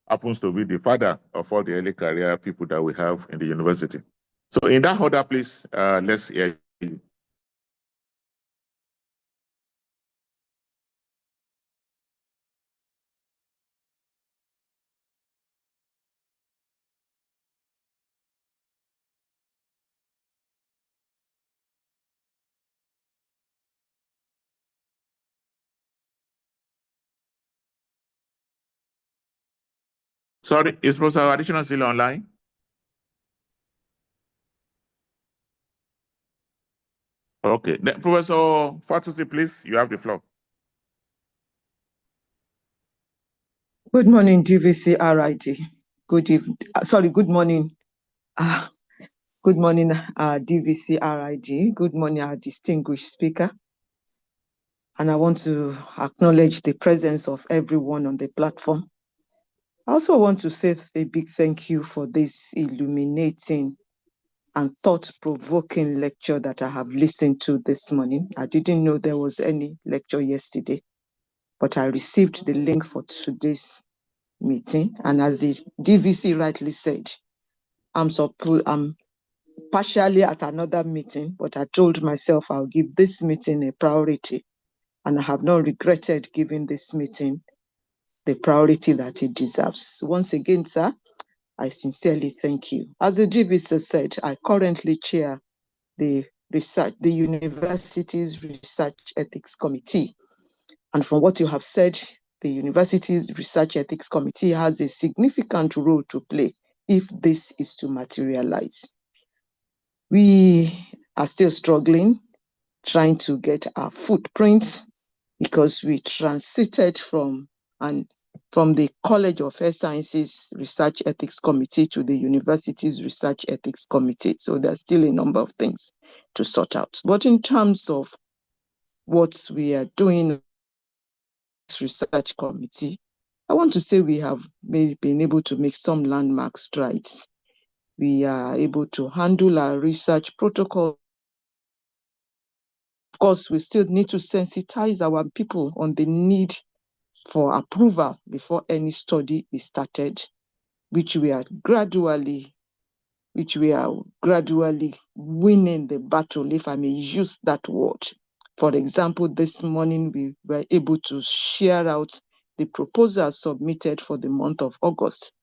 happens to be the father of all the early career people that we have in the university. So in that order, please, let's hear you. Sorry, is Professor Adesina still online? Okay, then Professor Fatusi, please, you have the floor. Good morning, DVC RIT. Good evening. Good morning. Good morning, DVC RIG. Good morning, our distinguished speaker. And I want to acknowledge the presence of everyone on the platform. I also want to say a big thank you for this illuminating and thought-provoking lecture that I have listened to this morning. I didn't know there was any lecture yesterday, but I received the link for today's meeting. And as the DVC rightly said, I'm partially at another meeting, but I told myself I'll give this meeting a priority. And I have not regretted giving this meeting the priority that it deserves. Once again, sir, I sincerely thank you. As the DVC said, I currently chair the university's Research Ethics Committee. And from what you have said, the university's Research Ethics Committee has a significant role to play if this is to materialize. We are still struggling, trying to get our footprints, because we transited from the College of Health Sciences Research Ethics Committee to the university's Research Ethics Committee. So there's still a number of things to sort out. But in terms of what we are doing, research committee, I want to say we have been able to make some landmark strides. We are able to handle our research protocol. Of course, we still need to sensitize our people on the need for approval before any study is started, which we are gradually winning the battle, if I may use that word. For example, this morning we were able to share out the proposals submitted for the month of August.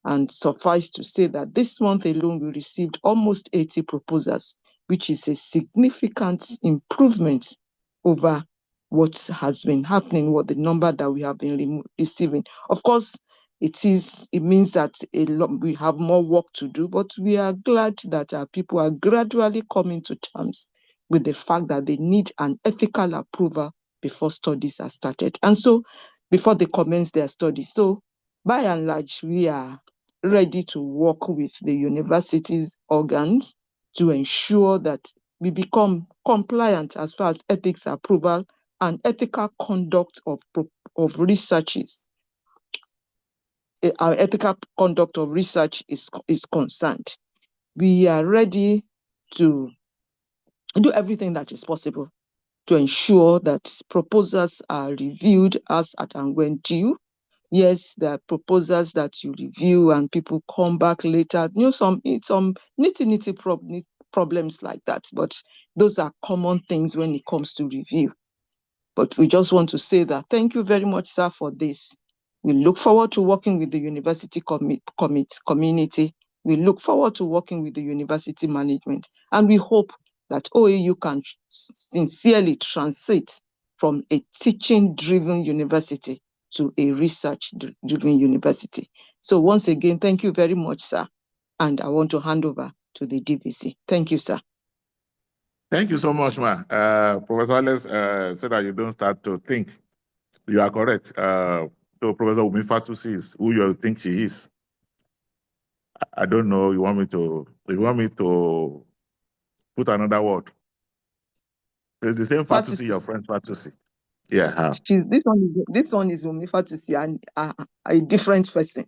And suffice to say that this month alone, we received almost 80 proposals, which is a significant improvement over what has been happening, what the number that we have been receiving. Of course, It means that we have more work to do, but we are glad that our people are gradually coming to terms with the fact that they need an ethical approval before studies are started. And so before they commence their studies. So by and large, we are ready to work with the university's organs to ensure that we become compliant as far as ethics approval and ethical conduct of researches. Our ethical conduct of research is concerned. We are ready to do everything that is possible to ensure that proposals are reviewed as at and when due. Yes, there are proposals that you review and people come back later. You know, some nitty problems like that, but those are common things when it comes to review. But we just want to say that thank you very much, sir, for this. We look forward to working with the university community. We look forward to working with the university management, and we hope that OAU can sincerely transit from a teaching-driven university to a research-driven university. So once again, thank you very much, sir. And I want to hand over to the DVC. Thank you, sir. Thank you so much, ma. Professor Alex said that you don't start to think. You are correct. So Professor Wumi Fatusi is who you think she is. I don't know. You want me to put another word? It's the same Fatusi, your friend Fatusi. Yeah. This one is Wumi Fatusi and a different person.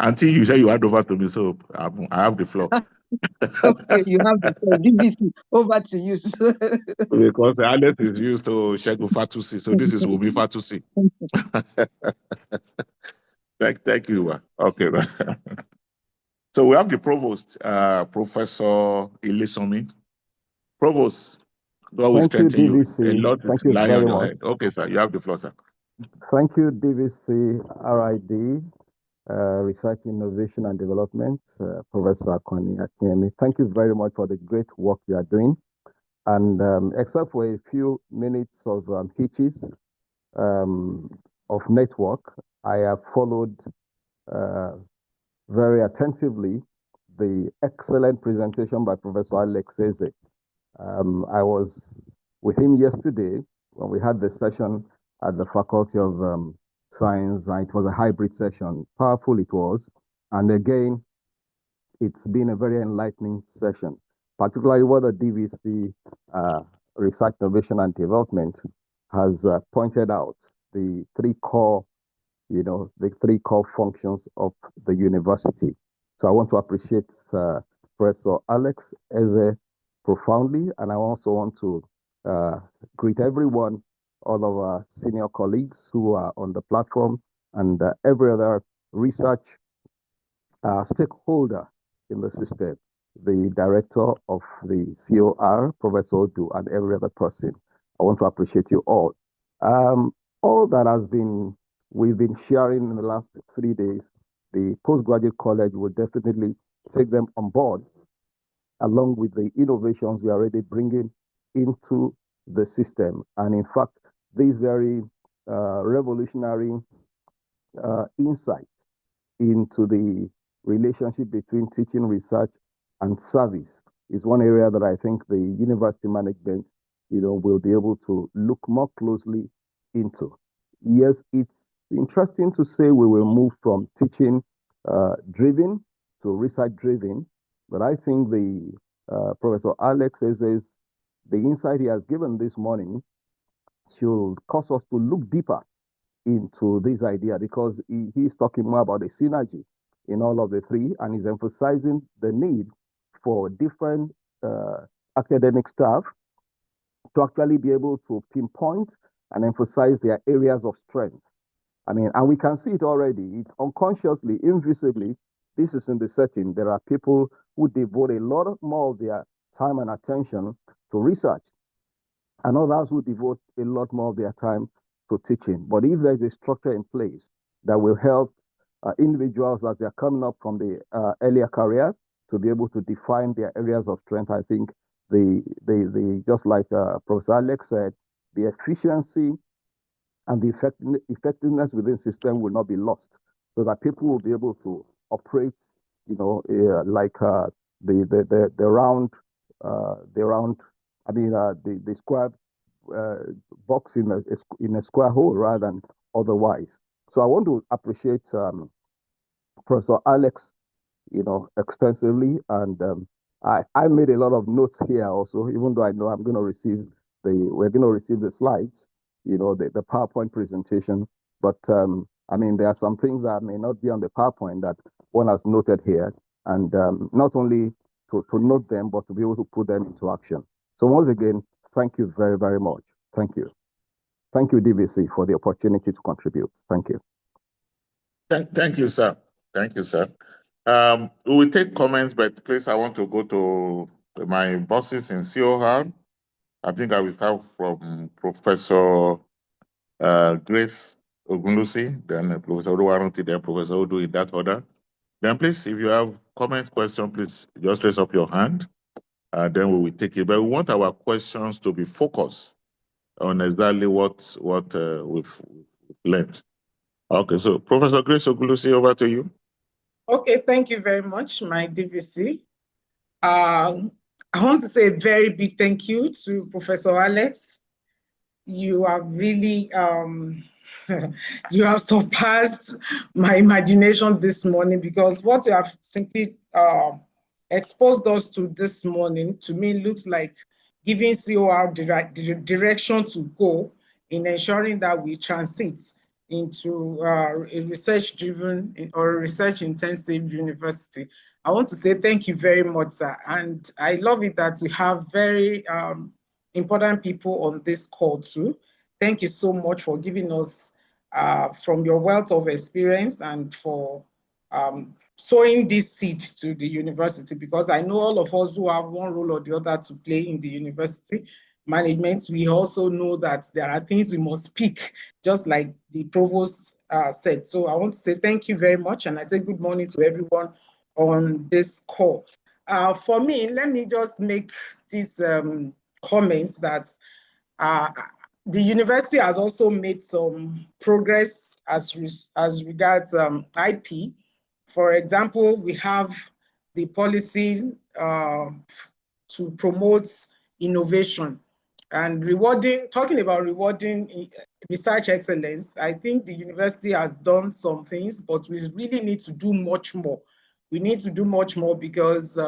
Until you say you hand over to me, so I have the floor. Okay, you have the floor. DVC, over to you. Because Alex is used to Segun Fatusi, so this is Wumi Fatusi. Thank you. Okay. So we have the provost, Professor Ilisomi. Provost, God will strengthen you. A lot is lying on your head. Okay, sir, you have the floor, sir. Thank you, DVC RID, Research, Innovation and Development, Professor Akoni Akinyemi. Thank you very much for the great work you are doing. And except for a few minutes of hitches of network, I have followed very attentively the excellent presentation by Professor Alex Eze. I was with him yesterday when we had the session at the Faculty of Science. It was a hybrid session. Powerful it was. And again, it's been a very enlightening session, particularly what the DVC Research, Innovation and Development has pointed out, the three core functions of the university. So I want to appreciate Professor Alex Eze profoundly, and I also want to greet everyone, all of our senior colleagues who are on the platform, and every other research stakeholder in the system, the director of the COR, Professor Odu, and every other person. I want to appreciate you all. All that we've been sharing in the last 3 days, the postgraduate college will definitely take them on board, along with the innovations we are already bringing into the system. And in fact, this very revolutionary insight into the relationship between teaching, research, and service is one area that I think the university management, will be able to look more closely into. Yes, it's interesting to say we will move from teaching driven to research driven, but I think the Professor Alex Eze's, the insight he has given this morning should cause us to look deeper into this idea, because he's talking more about the synergy in all of the three, and he's emphasizing the need for different academic staff to actually be able to pinpoint and emphasize their areas of strength. And we can see it already. It's unconsciously, invisibly, this is in the setting. There are people who devote a lot more of their time and attention to research, and others who devote a lot more of their time to teaching. But if there's a structure in place that will help individuals as they're coming up from the earlier career to be able to define their areas of strength, I think just like Professor Alex said, the efficiency and the effectiveness within the system will not be lost so that people will be able to operate, you know, like the round, the square box in a square hole rather than otherwise. So I want to appreciate Professor Alex, you know, extensively, and I made a lot of notes here also, even though I know we're going to receive the slides, you know, the PowerPoint presentation. But I mean, there are some things that may not be on the PowerPoint that one has noted here, and not only to note them, but to be able to put them into action. So once again, thank you very, very much. Thank you. Thank you, DVC, for the opportunity to contribute. Thank you. Thank you, sir. Thank you, sir. We will take comments, but please, I want to go to my bosses in COR. I think I will start from Professor Grace Ogunlusi, then Professor Oluwaranti, then Professor Odu in that order. Then please, if you have comments, questions, please just raise up your hand. Then we will take it. But we want our questions to be focused on exactly what we've learned. Okay, so Professor Grace Ogunlusi, over to you. Okay, thank you very much, my DVC. I want to say a very big thank you to Professor Alex. You have really, you have surpassed my imagination this morning, because what you have simply exposed us to this morning, to me, looks like giving COR the direction to go in ensuring that we transit into a research-driven or research-intensive university. I want to say thank you very much, sir. And I love it that we have very important people on this call too. Thank you so much for giving us from your wealth of experience and for sowing this seed to the university, because I know all of us who have one role or the other to play in the university management, we also know that there are things we must pick, just like the provost said. So I want to say thank you very much, and I say good morning to everyone on this call. For me, let me just make this comment that the university has also made some progress as regards IP. For example, we have the policy to promote innovation and talking about rewarding research excellence. I think the university has done some things, but we really need to do much more. We need to do much more because,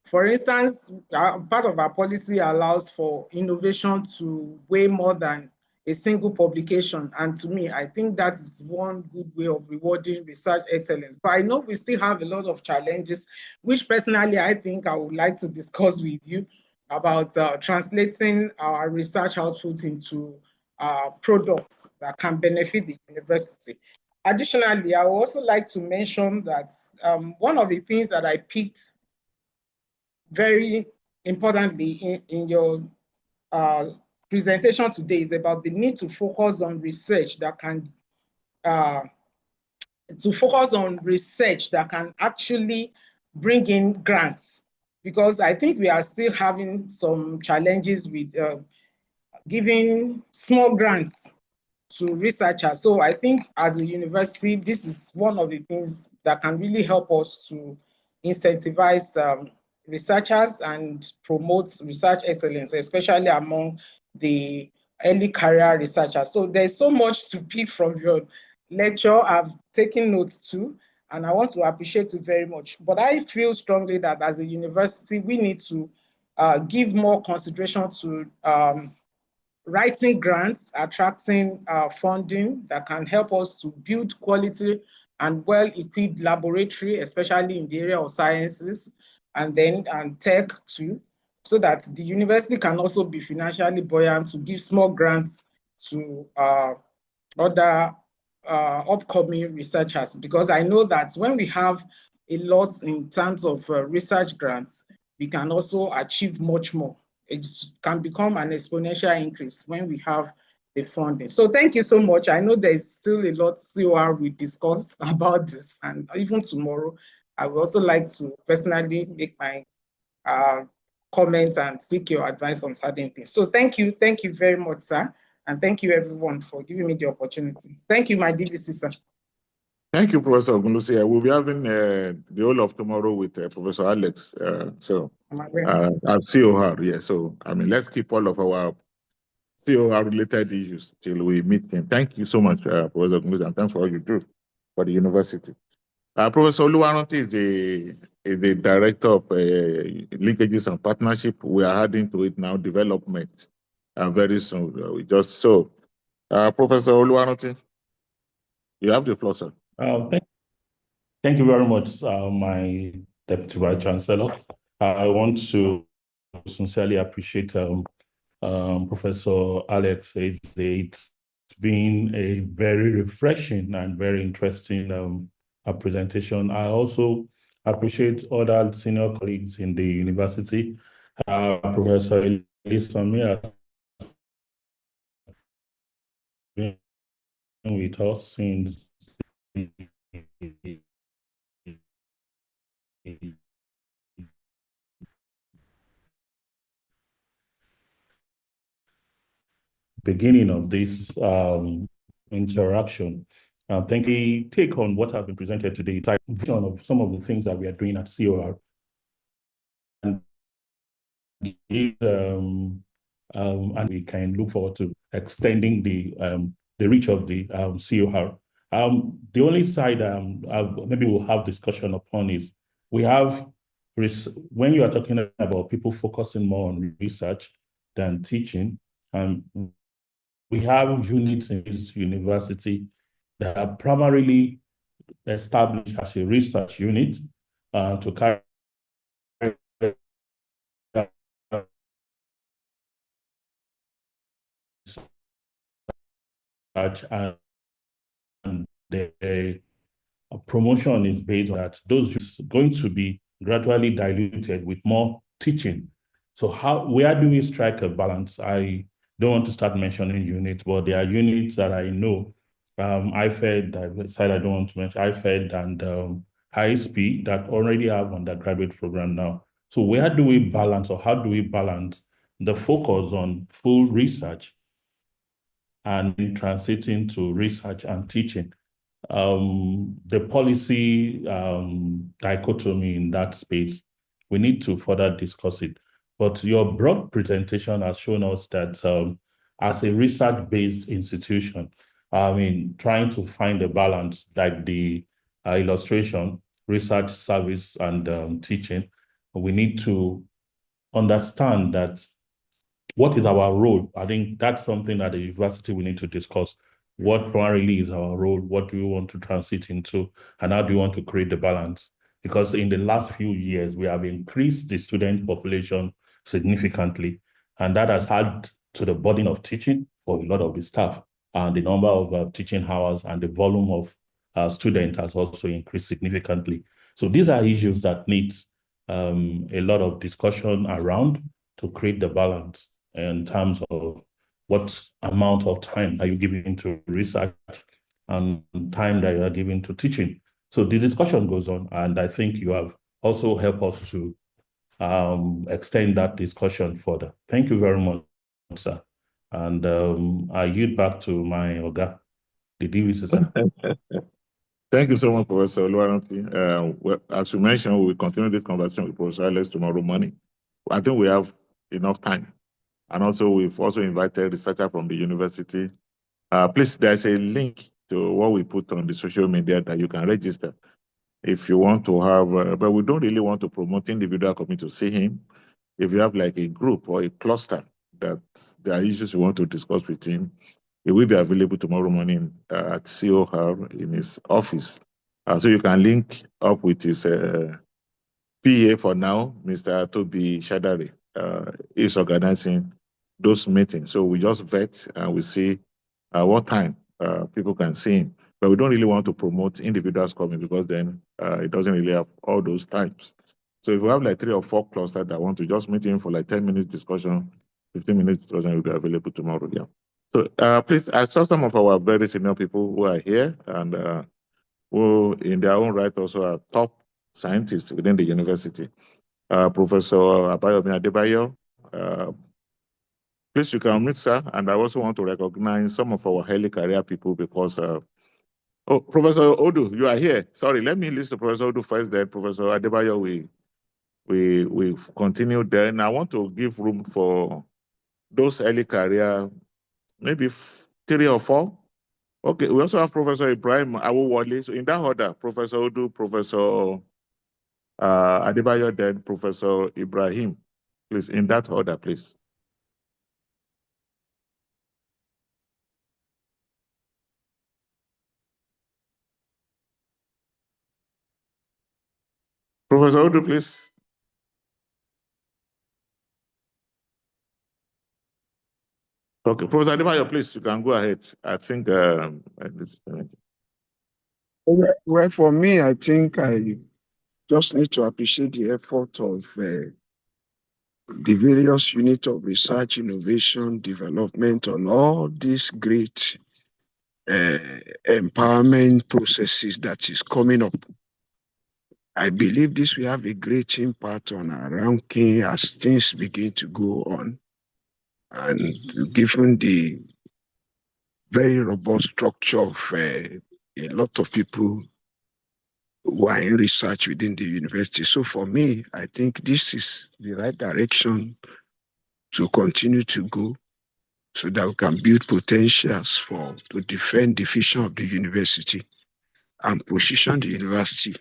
for instance, part of our policy allows for innovation to weigh more than a single publication. And to me, I think that is one good way of rewarding research excellence. But I know we still have a lot of challenges, which personally I think I would like to discuss with you about translating our research output into products that can benefit the university. Additionally, I would also like to mention that one of the things that I picked very importantly in your presentation today is about the need to focus on research that can actually bring in grants, because I think we are still having some challenges with giving small grants to researchers. So I think as a university, this is one of the things that can really help us to incentivize researchers and promote research excellence, especially among the early career researchers. So there's so much to pick from your lecture. I've taken notes too, and I want to appreciate you very much. But I feel strongly that as a university, we need to give more consideration to writing grants, attracting funding that can help us to build quality and well-equipped laboratory, especially in the area of sciences, and then tech too, so that the university can also be financially buoyant to give small grants to other upcoming researchers. Because I know that when we have a lot in terms of research grants, we can also achieve much more. It can become an exponential increase when we have the funding. So thank you so much. I know there's still a lot COR we discuss about this, and even tomorrow, I would also like to personally make my comments and seek your advice on certain things. So thank you very much, sir. And thank you everyone for giving me the opportunity. Thank you, my DVC, sir. Thank you, Professor Ogunlusi. We'll be having the whole of tomorrow with Professor Alex. At COR, yeah. So, I mean, let's keep all of our COR-related issues till we meet him. Thank you so much, Professor Ogunlusi, and thanks for all you do for the university. Professor Oluwaranti is the Director of Linkages and Partnership. We are adding to it now development very soon. Professor Oluwaranti, you have the floor, sir. Thank you very much, my Deputy Vice Chancellor. I want to sincerely appreciate Professor Alex. It's been a very refreshing and very interesting presentation. I also appreciate other senior colleagues in the university. Professor Elisami has been with us since beginning of this interaction. Thank you. Take on what has been presented today, type of some of the things that we are doing at COR. And we can look forward to extending the reach of the COR. The only side maybe we'll have discussion upon is we have, when you are talking about people focusing more on research than teaching, we have units in this university that are primarily established as a research unit to carry research, and the promotion is based on that. Those are going to be gradually diluted with more teaching. So where do we strike a balance? I don't want to start mentioning units, but there are units that I know. IFED, I don't want to mention IFED and ISP that already have undergraduate program now. So where do we balance, or how do we balance the focus on full research and transiting to research and teaching? The policy dichotomy in that space, we need to further discuss it. But your broad presentation has shown us that as a research-based institution, I mean, trying to find a balance, like the illustration, research, service, and teaching, we need to understand that what is our role? I think that's something that the university will need to discuss. What primarily is our role? What do we want to transit into? And how do we want to create the balance? Because in the last few years, we have increased the student population significantly. And that has added to the burden of teaching for a lot of the staff. And the number of teaching hours and the volume of students has also increased significantly. So these are issues that need a lot of discussion around to create the balance in terms of what amount of time are you giving to research and time that you are giving to teaching. So the discussion goes on, and I think you have also helped us to extend that discussion further. Thank you very much, sir. And I yield back to my Oga, the DVC, sir. Thank you so much, Professor Oluwaranti. Well, as you mentioned, we will continue this conversation with Professor Alex tomorrow morning. I think we have enough time. And also, we've also invited researchers from the university. Please, there's a link to what we put on the social media that you can register if you want to have, but we don't really want to promote individual coming to see him. If you have like a group or a cluster that there are issues you want to discuss with him, he will be available tomorrow morning at COR in his office. So you can link up with his PA for now, Mr. Toby Shadari. Is organizing those meetings. So we just vet and we see what time people can see him. But we don't really want to promote individuals coming because then it doesn't really have all those times. So if we have like 3 or 4 clusters that want to just meet him for like 10 minutes discussion, 15 minutes discussion, will be available tomorrow. Yeah. So please, I saw some of our very senior people who are here and who in their own right also are top scientists within the university. Professor Abayomi Adebayo, please, you can meet, sir. And I also want to recognize some of our early career people because Oh, Professor Odu, you are here. Sorry, let me list to Professor Odu first, then Professor Adebayo we continue then. I want to give room for those early career, maybe 3 or 4. Okay, we also have Professor Ibrahim Awowale. So in that order, Professor Odu, Professor Adebayo, then Professor Ibrahim. Please, in that order, please. Professor Odu, please. Okay, Professor Adebayo, please, you can go ahead. I think well, for me, I think I just need to appreciate the effort of the various units of research, innovation, development on all these great empowerment processes that is coming up. I believe this will have a great impact on our ranking as things begin to go on. And given the very robust structure of a lot of people who are in research within the university. So for me, I think this is the right direction to continue to go so that we can build potentials to defend the vision of the university and position the university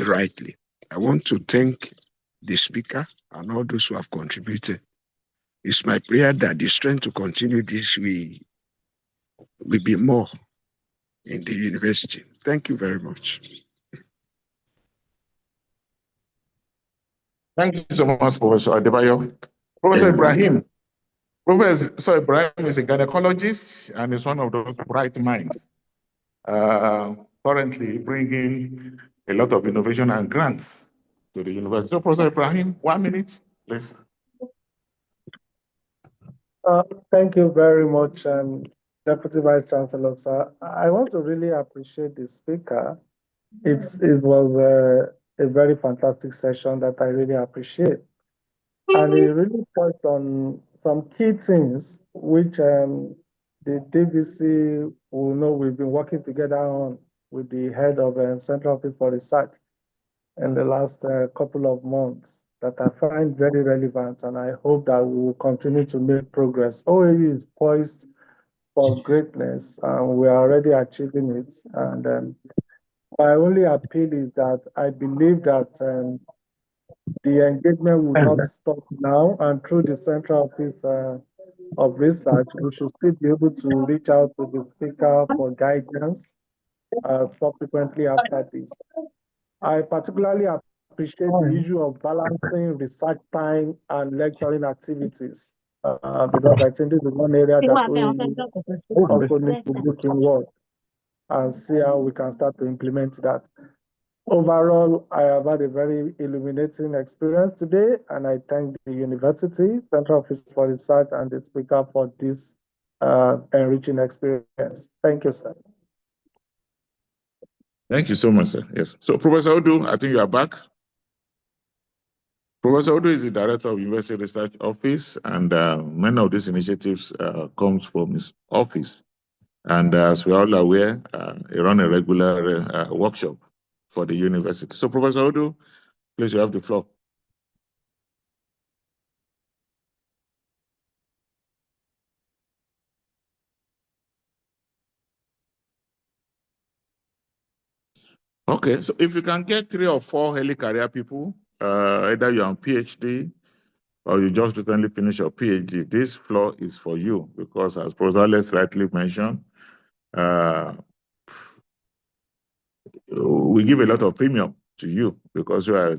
rightly. I want to thank the speaker and all those who have contributed. It's my prayer that the strength to continue this will be more in the university. Thank you very much. Thank you so much, Professor Adebayo. Professor Ibrahim. Professor Ibrahim is a gynecologist and is one of those bright minds. Currently bringing a lot of innovation and grants to the university. So, Professor Ibrahim, 1 minute, please. Thank you very much, Deputy Vice Chancellor, sir. I want to really appreciate the speaker. It was a very fantastic session that I really appreciate. And it really touched on some key things which the DVC will know we've been working together on with the head of Central Office for Research in the last couple of months that I find very relevant, and I hope that we will continue to make progress. OAU is poised for greatness, and we are already achieving it. And my only appeal is that I believe that the engagement will not stop now, and through the Central Office of Research, we should still be able to reach out to the speaker for guidance subsequently after this. I particularly appreciate the issue of balancing research time and lecturing activities because I think this is one area that we also need to look inward and see how we can start to implement that. Overall, I have had a very illuminating experience today, and I thank the university, Central Office for Research, and the speaker for this enriching experience. Thank you, sir. Thank you so much, sir. Yes. So, Professor Odu, I think you are back. Professor Odu is the director of University Research Office, and many of these initiatives comes from his office. And as we are all aware, he runs a regular workshop for the university. So, Professor Odu, please, you have the floor. Okay, so if you can get 3 or 4 early career people, either you're on PhD or you just recently finished your PhD, this floor is for you because, as Professor Alex rightly mentioned, we give a lot of premium to you because you are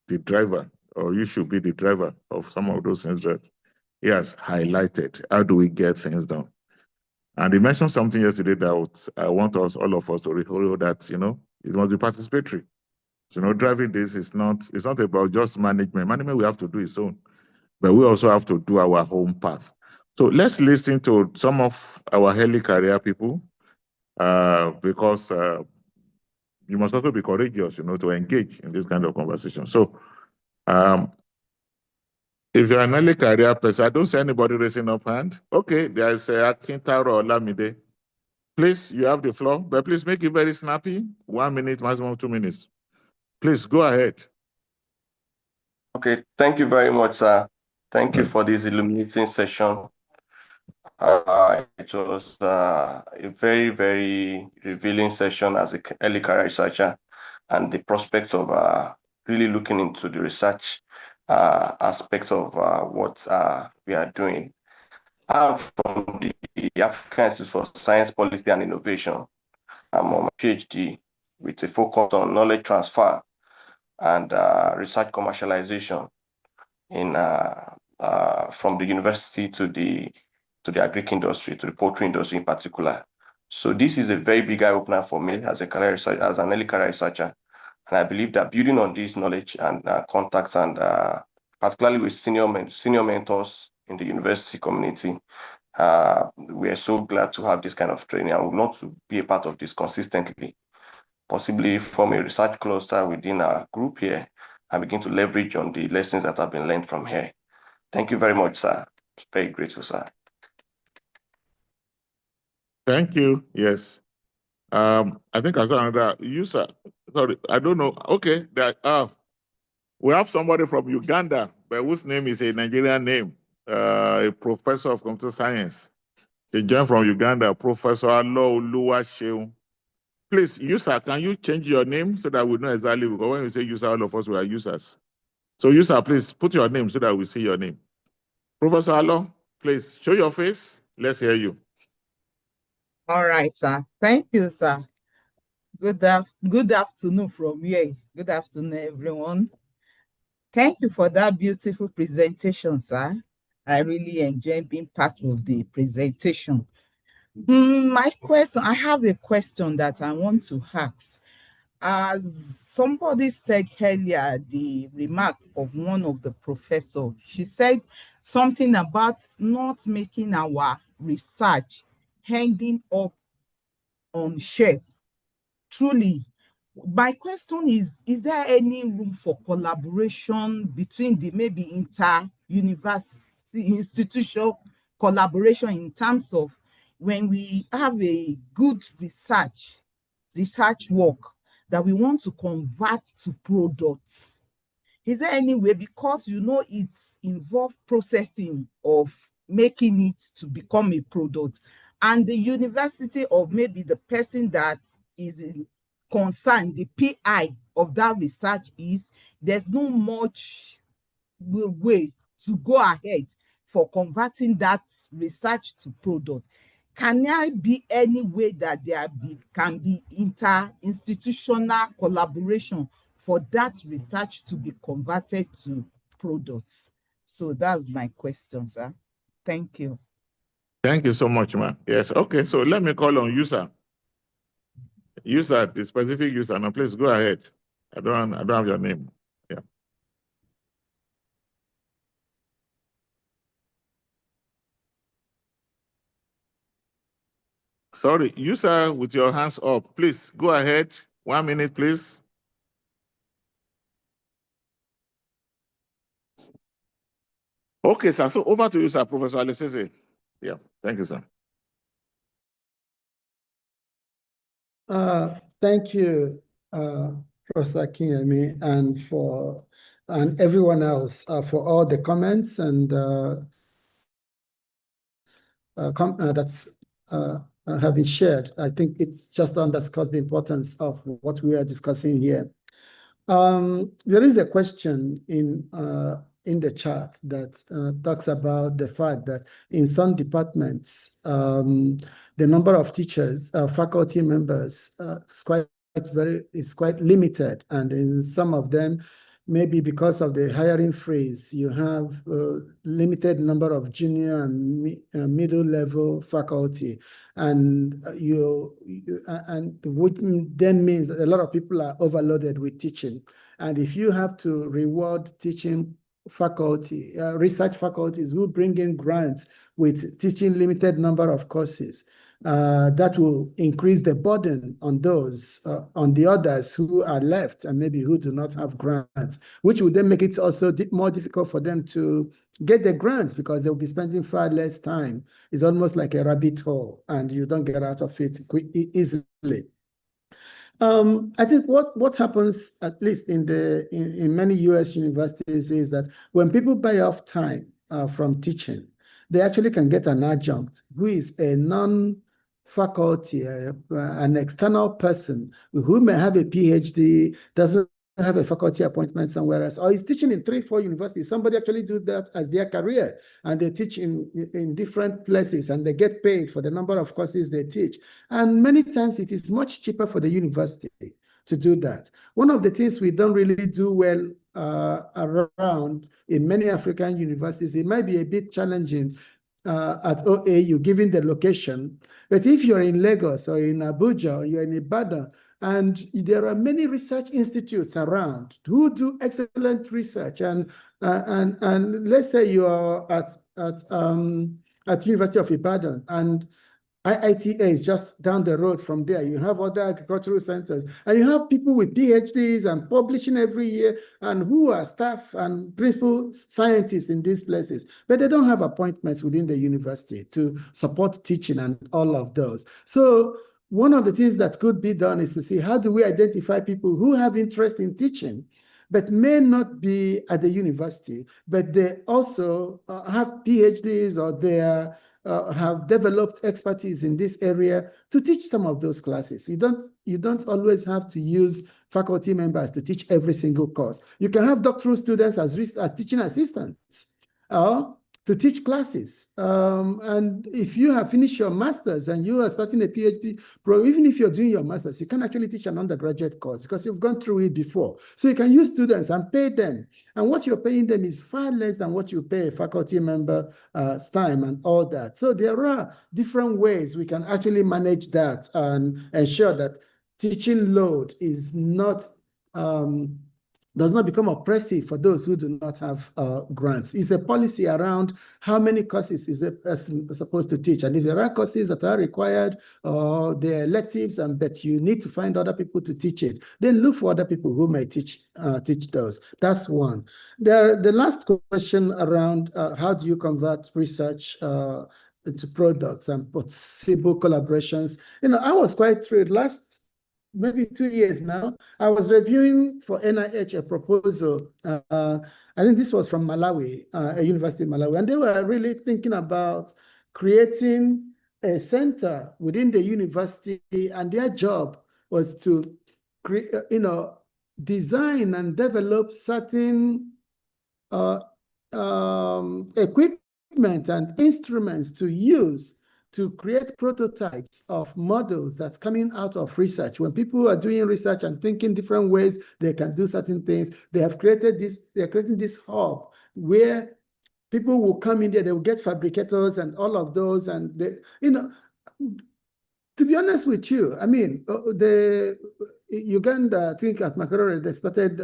the driver, or you should be the driver of some of those things that he has highlighted. How do we get things done? And he mentioned something yesterday that I want us, all of us, to recall that, you know, it must be participatory. So, you know, driving this is it's not about just management. Management, we have to do its own, but we also have to do our own path. So let's listen to some of our early career people because you must also be courageous, you know, to engage in this kind of conversation. So if you're an early career person, I don't see anybody raising up hand. Okay, there's Akintaro Olamide. Please, you have the floor, but please make it very snappy. 1 minute, maximum 2 minutes. Please go ahead. Okay, thank you very much, sir. Thank you for this illuminating session. It was a very, very revealing session as an early career researcher, and the prospects of really looking into the research aspect of what we are doing. I'm from the African Institute for Science, Policy and Innovation. I'm on my PhD with a focus on knowledge transfer and research commercialization in from the university to the agric industry, to the poultry industry in particular. So this is a very big eye opener for me as a career researcher, as an early career researcher. And I believe that building on this knowledge and contacts, and particularly with senior mentors in the university community, we are so glad to have this kind of training and would love to be a part of this consistently, possibly form a research cluster within our group here and begin to leverage on the lessons that have been learned from here. Thank you very much, sir. Very grateful, sir. Thank you. Yes. I think I saw another user. Sorry, I don't know. Okay, we have somebody from Uganda, but whose name is a Nigerian name, a professor of computer science. He joined from Uganda, Professor Alo Oluwaseun. Please, user, can you change your name so that we know exactly? Because when we say user, all of us we are users. So user, please put your name so that we see your name. Professor Alo, please show your face. Let's hear you. All right, sir. Thank you, sir. Good afternoon from here. Good afternoon, everyone. Thank you for that beautiful presentation, sir. I really enjoyed being part of the presentation. My question, I have a question that I want to ask. As somebody said earlier, the remark of one of the professors, she said something about not making our research hanging up on shelf. Truly, my question is there any room for collaboration between the maybe inter-university institution collaboration in terms of when we have a good research work that we want to convert to products? Is there any way, because it's involved processing of making it to become a product, and the university or maybe the person that is concerned, the PI of that research, is there's no much way to go ahead for converting that research to product? Can there be any way that can be inter-institutional collaboration for that research to be converted to products? So that's my question, sir. Thank you. Thank you so much, ma'am. Yes, okay, so let me call on user. User, the specific user. Now, please go ahead. I don't have your name. Yeah. Sorry, user with your hands up. Please go ahead. 1 minute, please. Okay, sir. So over to you, sir, Professor Alesese. Yeah, thank you, sir. Thank you, Professor Akinyemi, and everyone else for all the comments and that have been shared. I think it's just underscores the importance of what we are discussing here. There is a question in the chat that talks about the fact that in some departments, the number of teachers, faculty members is quite limited, and in some of them, maybe because of the hiring freeze, you have a limited number of junior and middle level faculty, and which then means that a lot of people are overloaded with teaching. And if you have to reward teaching faculty, research faculties who bring in grants with teaching limited number of courses, that will increase the burden on those, on the others who are left and maybe who do not have grants, which would then make it also more difficult for them to get the grants because they'll be spending far less time. It's almost like a rabbit hole and you don't get out of it easily. I think what happens, at least in many US universities, is that when people buy off time from teaching, they actually can get an adjunct who is a non-faculty, an external person who may have a PhD, doesn't have a faculty appointment somewhere else, or is teaching in 3-4 universities. Somebody actually do that as their career, and they teach in different places, and they get paid for the number of courses they teach. And many times it is much cheaper for the university to do that. One of the things we don't really do well around in many African universities, it might be a bit challenging at OAU, given the location. But if you're in Lagos or in Abuja or you're in Ibadan, and there are many research institutes around who do excellent research, and let's say you are at University of Ibadan, and IITA is just down the road from there. You have other agricultural centers, and you have people with PhDs and publishing every year, and who are staff and principal scientists in these places, but they don't have appointments within the university to support teaching and all of those. So one of the things that could be done is to see how do we identify people who have interest in teaching, but may not be at the university, but they also have PhDs or they have developed expertise in this area to teach some of those classes. You don't always have to use faculty members to teach every single course. You can have doctoral students as teaching assistants to teach classes. And if you have finished your master's and you are starting a PhD, even if you're doing your master's, you can actually teach an undergraduate course because you've gone through it before. So you can use students and pay them. And what you're paying them is far less than what you pay a faculty member's time and all that. So there are different ways we can actually manage that and ensure that teaching load is not does not become oppressive for those who do not have grants. It's a policy around how many courses is a person supposed to teach. And if there are courses that are required or they're electives, but you need to find other people to teach it, then look for other people who may teach those. That's one. The last question around how do you convert research into products and possible collaborations. I was quite thrilled maybe 2 years now, I was reviewing for NIH a proposal. I think this was from Malawi, a university in Malawi, and they were really thinking about creating a center within the university, and their job was to design and develop certain equipment and instruments to use to create prototypes of models that's coming out of research. When people are doing research and thinking different ways they can do certain things, they're creating this hub where people will come in there, they will get fabricators and all of those. And to be honest with you, I mean, the Uganda, I think at Makerere, they started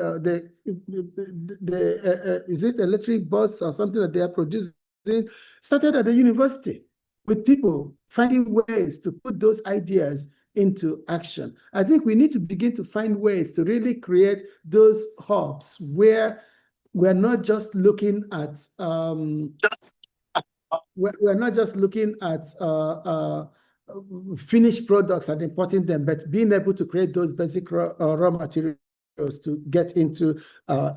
is it electric bus or something that they are producing, started at the university, with people finding ways to put those ideas into action. I think we need to begin to find ways to really create those hubs where we're not just looking at finished products and importing them, but being able to create those basic raw materials to get into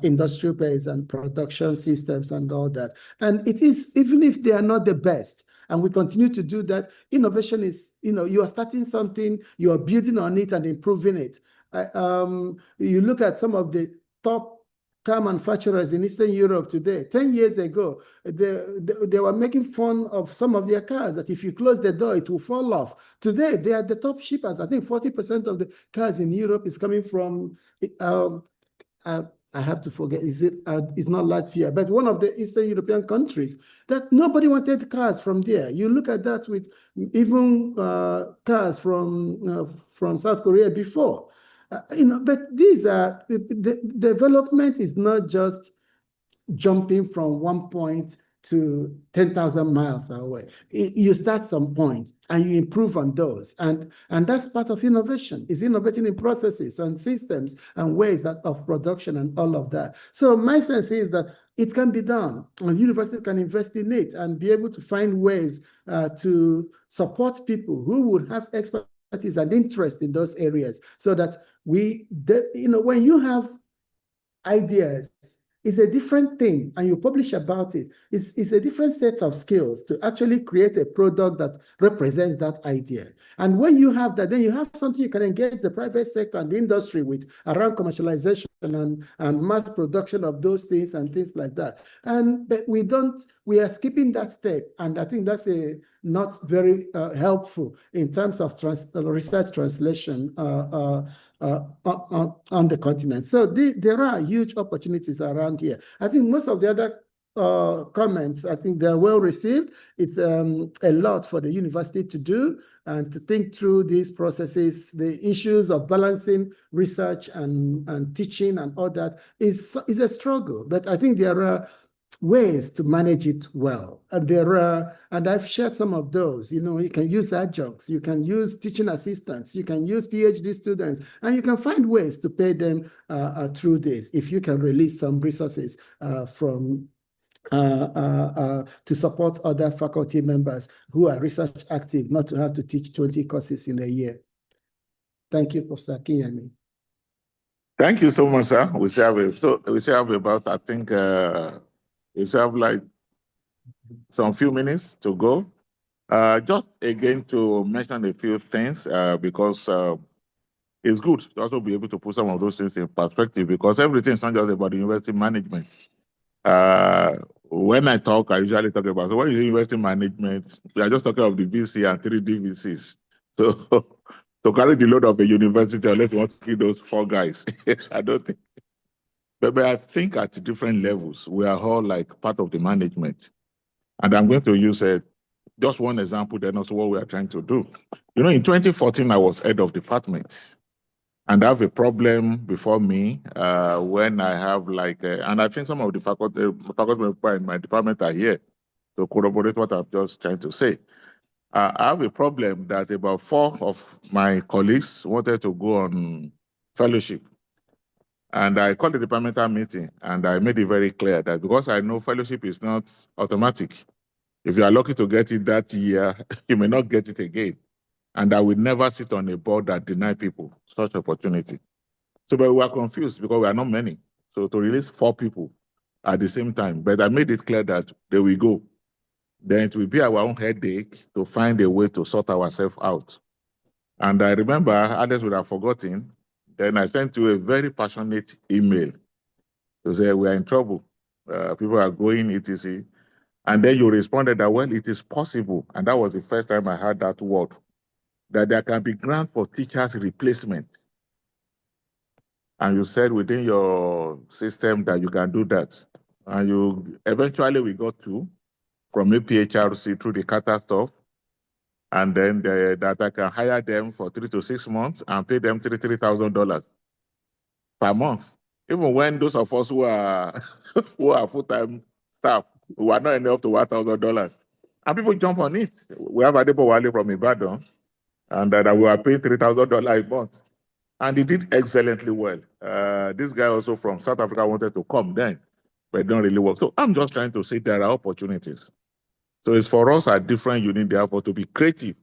industrial base and production systems and all that. And it is, even if they are not the best, and we continue to do that, innovation is, you are starting something, you are building on it and improving it. You look at some of the top car manufacturers in Eastern Europe today. 10 years ago, they were making fun of some of their cars, that if you close the door, it will fall off. Today, they are the top shippers. I think 40% of the cars in Europe is coming from, I have to forget, it's not Latvia, but one of the Eastern European countries that nobody wanted cars from there. You look at that with even cars from South Korea before. But these are, the development is not just jumping from one point to 10,000 miles away. You start some point and you improve on those. And that's part of innovation, is innovating in processes and systems and ways of production and all of that. So my sense is that it can be done, and university can invest in it and be able to find ways to support people who would have expertise and interest in those areas, so that when you have ideas, it's a different thing, and you publish about it. It's a different set of skills to actually create a product that represents that idea. And when you have that, then you have something you can engage the private sector and the industry with around commercialization and mass production of those things and things like that. But we are skipping that step, and I think that's not very helpful in terms of research translation on the continent. So there are huge opportunities around here. I think most of the other comments, I think they're well received. It's a lot for the university to do and to think through these processes. The issues of balancing research and teaching and all that is a struggle, but I think there are ways to manage it well. And I've shared some of those. You can use adjuncts, you can use teaching assistants, you can use PhD students, and you can find ways to pay them through this if you can release some resources to support other faculty members who are research active, not to have to teach 20 courses in a year. Thank you, Professor Akinyemi. Thank you so much, sir. We still have about, I think, we still have like some few minutes to go. Just again to mention a few things, because it's good to also be able to put some of those things in perspective, because everything is not just about university management. When I talk, I usually talk about, so when you say university management, we are just talking of the VC and 3D VCs. So to carry the load of a university, unless you want to kill those 4 guys, I don't think. But I think at different levels, we are all like part of the management. And I'm going to use just one example, then also what we are trying to do. In 2014, I was head of department. And I have a problem before me when I have and I think some of the faculty members in my department are here to corroborate what I'm just trying to say. I have a problem that about 4 of my colleagues wanted to go on fellowship. And I called the departmental meeting and I made it very clear that because I know fellowship is not automatic, if you are lucky to get it that year, you may not get it again. And I will never sit on a board that deny people such opportunity. So, but we are confused because we are not many. So to release 4 people at the same time, but I made it clear that there we go. Then it will be our own headache to find a way to sort ourselves out. And I remember, others would have forgotten, then I sent you a very passionate email to say, we are in trouble. People are going, etc. And then you responded that, well, it is possible. And that was the first time I heard that word, that there can be grant for teachers' replacement. And you said within your system that you can do that. And eventually we got to, from APHRC through the Qatar stuff, and then that I can hire them for 3 to 6 months and pay them $3,000 per month. Even when those of us who are full-time staff, who are not enough to $1,000, and people jump on it. We have Adebo Wale from Ibadan, and that we are paying $3,000 a month, and he did excellently well. This guy also from South Africa wanted to come then, but it don't really work. So I'm just trying to say there are opportunities. So it's for us at different units, therefore, to be creative,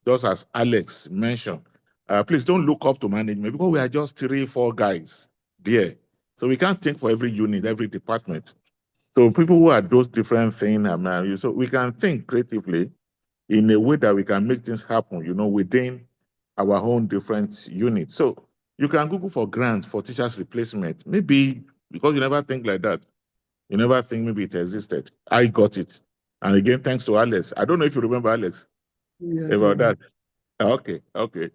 just as Alex mentioned. Please don't look up to management because we are just 3, 4 guys there. So we can't think for every unit, every department. So people who are those different things, so we can think creatively in a way that we can make things happen, within our own different units. So you can Google for grants for teachers' replacement. Maybe because you never think like that. You never think maybe it existed. I got it. And again, thanks to Alex. I don't know if you remember Alex about that. Okay.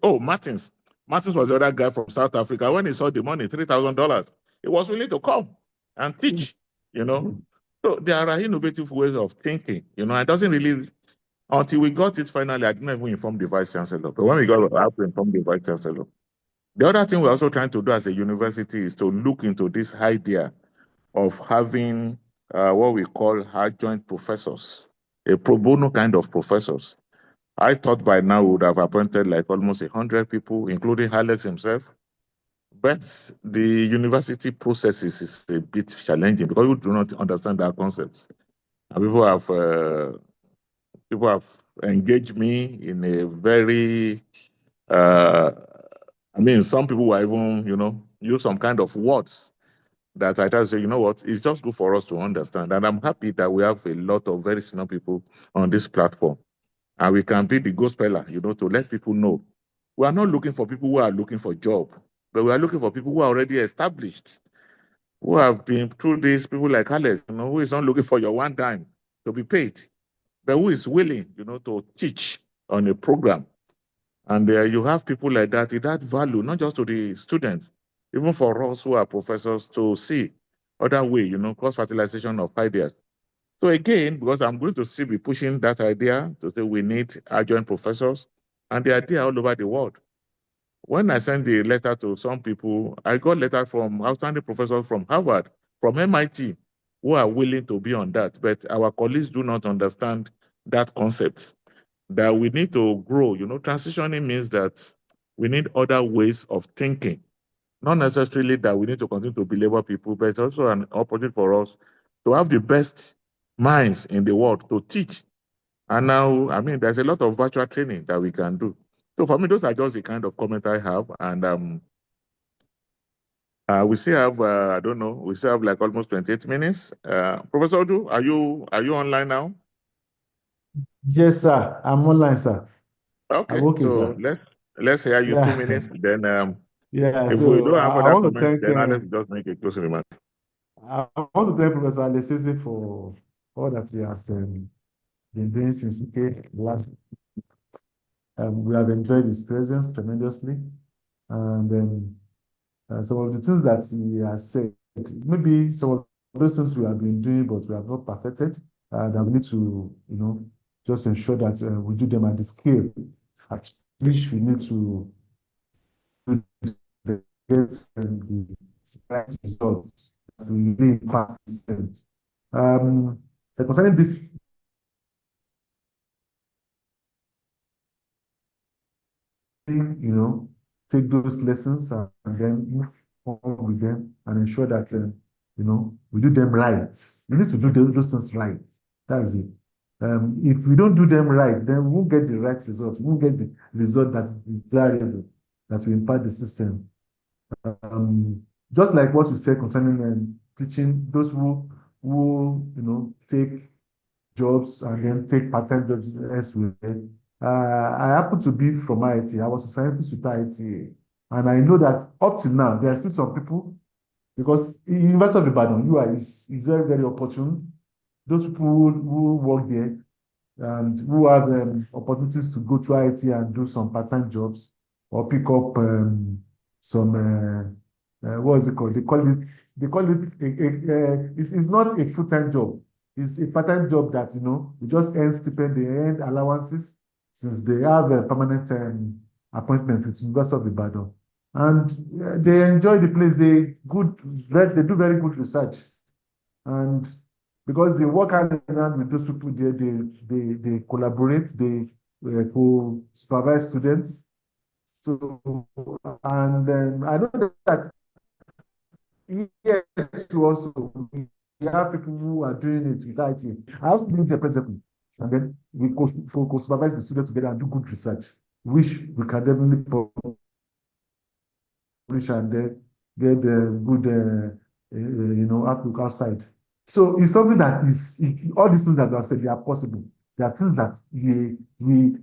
Oh, Martins. Martins was the other guy from South Africa. When he saw the money, $3,000, he was willing to come and teach, So there are innovative ways of thinking, It doesn't really, until we got it finally, I didn't even inform the Vice Chancellor. But when we got it, I have to inform the Vice Chancellor. The other thing we're also trying to do as a university is to look into this idea of having what we call adjunct professors, a pro bono kind of professors. I thought by now we would have appointed like almost 100 people, including Alex himself. But the university processes is a bit challenging because we do not understand our concepts. And people have engaged me in a very, some people were even, use some kind of words that I try to say, you know what, it's just good for us to understand. And I'm happy that we have a lot of very senior people on this platform. And we can be the gospeller, to let people know. We are not looking for people who are looking for a job, but we are looking for people who are already established, who have been through this, people like Alex, who is not looking for your one dime to be paid, but who is willing, to teach on a program. And you have people like that, it adds value, not just to the students, even for us who are professors to see other way, cross-fertilization of ideas. So again, because I'm going to still be pushing that idea to say we need adjunct professors and the idea all over the world. When I sent the letter to some people, I got letters from outstanding professors from Harvard, from MIT, who are willing to be on that. But our colleagues do not understand that concept, that we need to grow. Transitioning means that we need other ways of thinking. Not necessarily that we need to continue to belabor people, but it's also an opportunity for us to have the best minds in the world to teach. And now, there's a lot of virtual training that we can do. So for me, those are just the kind of comment I have. And we still have, we still have like almost 28 minutes. Professor Odu, are you online now? Yes, sir. I'm online, sir. Okay, Okay, so sir. let's hear you 2 minutes. Then if we don't have I other want to comments, thank then Alex just make a closing remark. I want to thank Professor Alesese for all that he has been doing since last. We have enjoyed his presence tremendously, and some of the things that he has said, maybe some of those things we have been doing, but we have not perfected. That we need to, just ensure that we do them at the scale at which we need to get the right results. We really consistent. Concerning this, take those lessons and then move on with them and ensure that we do them right. We need to do those things right. That is it. If we don't do them right, then we won't get the right results. We won't get the result that's desirable, that will impact the system. Just like what you said concerning teaching those who take jobs and then take part-time jobs elsewhere. I happen to be from IIT. I was a scientist with IIT, and I know that up to now there are still some people, because University of Ibadan, UI is very, very opportune. Those people who work there and who have opportunities to go to IIT and do some part-time jobs or pick up some what is it called? They call it it's not a full-time job. It's a part-time job that we just earn stipend, they earn allowances since they have a permanent appointment with University of Ibadan. And they enjoy the place. They do very good research. And because they work hand in hand with those people there, they collaborate, they supervise students. So, and I know that yes, also we have people who are doing it with IT. I also do it principally, and then we co-supervise the students together and do good research, which we can definitely publish and then get good outlook outside. So it's something that is all these things that I've said, they are possible. There are things that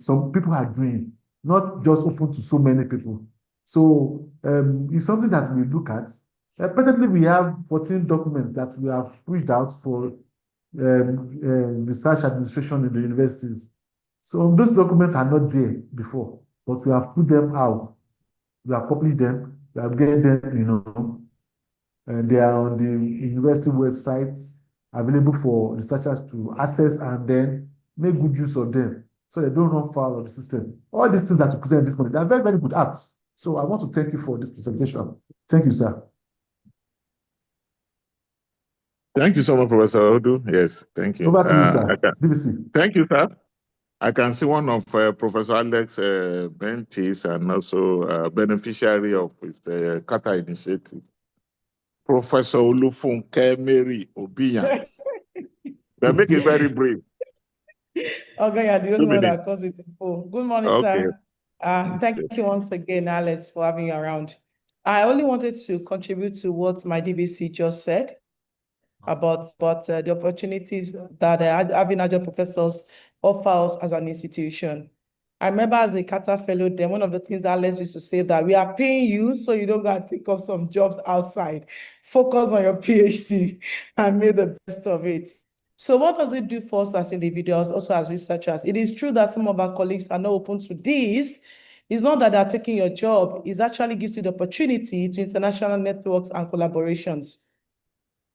some people are doing, not just open to so many people. So it's something that we look at. Presently, we have 14 documents that we have pushed out for research administration in the universities. So those documents are not there before, but we have put them out. We have copied them. We have getting them, and they are on the university website, available for researchers to access and then make good use of them, so they don't run foul of the system. All these things that you present this morning, they are very, very good apps. So I want to thank you for this presentation. Thank you, sir. Thank you so much, Professor Odu. Yes, thank you. Over to you, sir. DVC. Thank you, sir. I can see one of Professor Alex mentees and also beneficiary of his Kata initiative, Professor Olufunke Mary Obiyan. They make it very brief. Okay, you're the 2 only one minutes. that calls it full. Good morning, Okay. sir. Thank you once again, Alex, for having you around. I only wanted to contribute to what my DVC just said about the opportunities that having adjunct professors offer us as an institution. I remember as a Kata fellow, then one of the things that Alex used to say that we are paying you so you don't go and take up some jobs outside. Focus on your PhD and make the best of it. So what does it do for us as individuals, also as researchers? It is true that some of our colleagues are not open to this. It's not that they're taking your job. It actually gives you the opportunity to international networks and collaborations.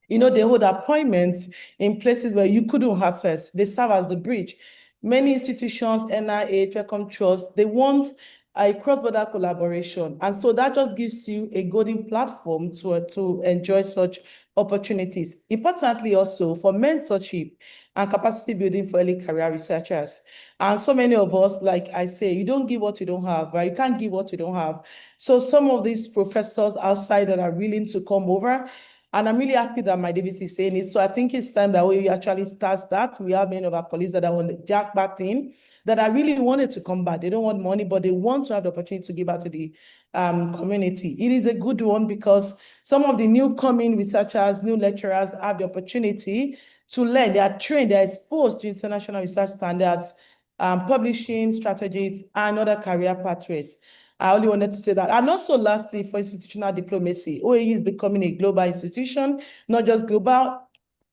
You know, they hold appointments in places where you couldn't access. They serve as the bridge. Many institutions, NIH, Wellcome Trust, they want a cross-border collaboration. And so that just gives you a golden platform to enjoy such opportunities. Importantly also for mentorship and capacity building for early career researchers. And so many of us, like I say, you don't give what you don't have, right? You can't give what you don't have. So some of these professors outside that are willing to come over, and I'm really happy that my DVC is saying it. So I think it's time that we actually start that. We have many of our colleagues that are on the jack back in, that I really wanted to come back. They don't want money, but they want to have the opportunity to give back to the community. It is a good one because some of the new coming researchers, new lecturers have the opportunity to learn. They are trained, they are exposed to international research standards, publishing strategies, and other career pathways. I only wanted to say that. And also lastly, for institutional diplomacy, OAU is becoming a global institution, not just global,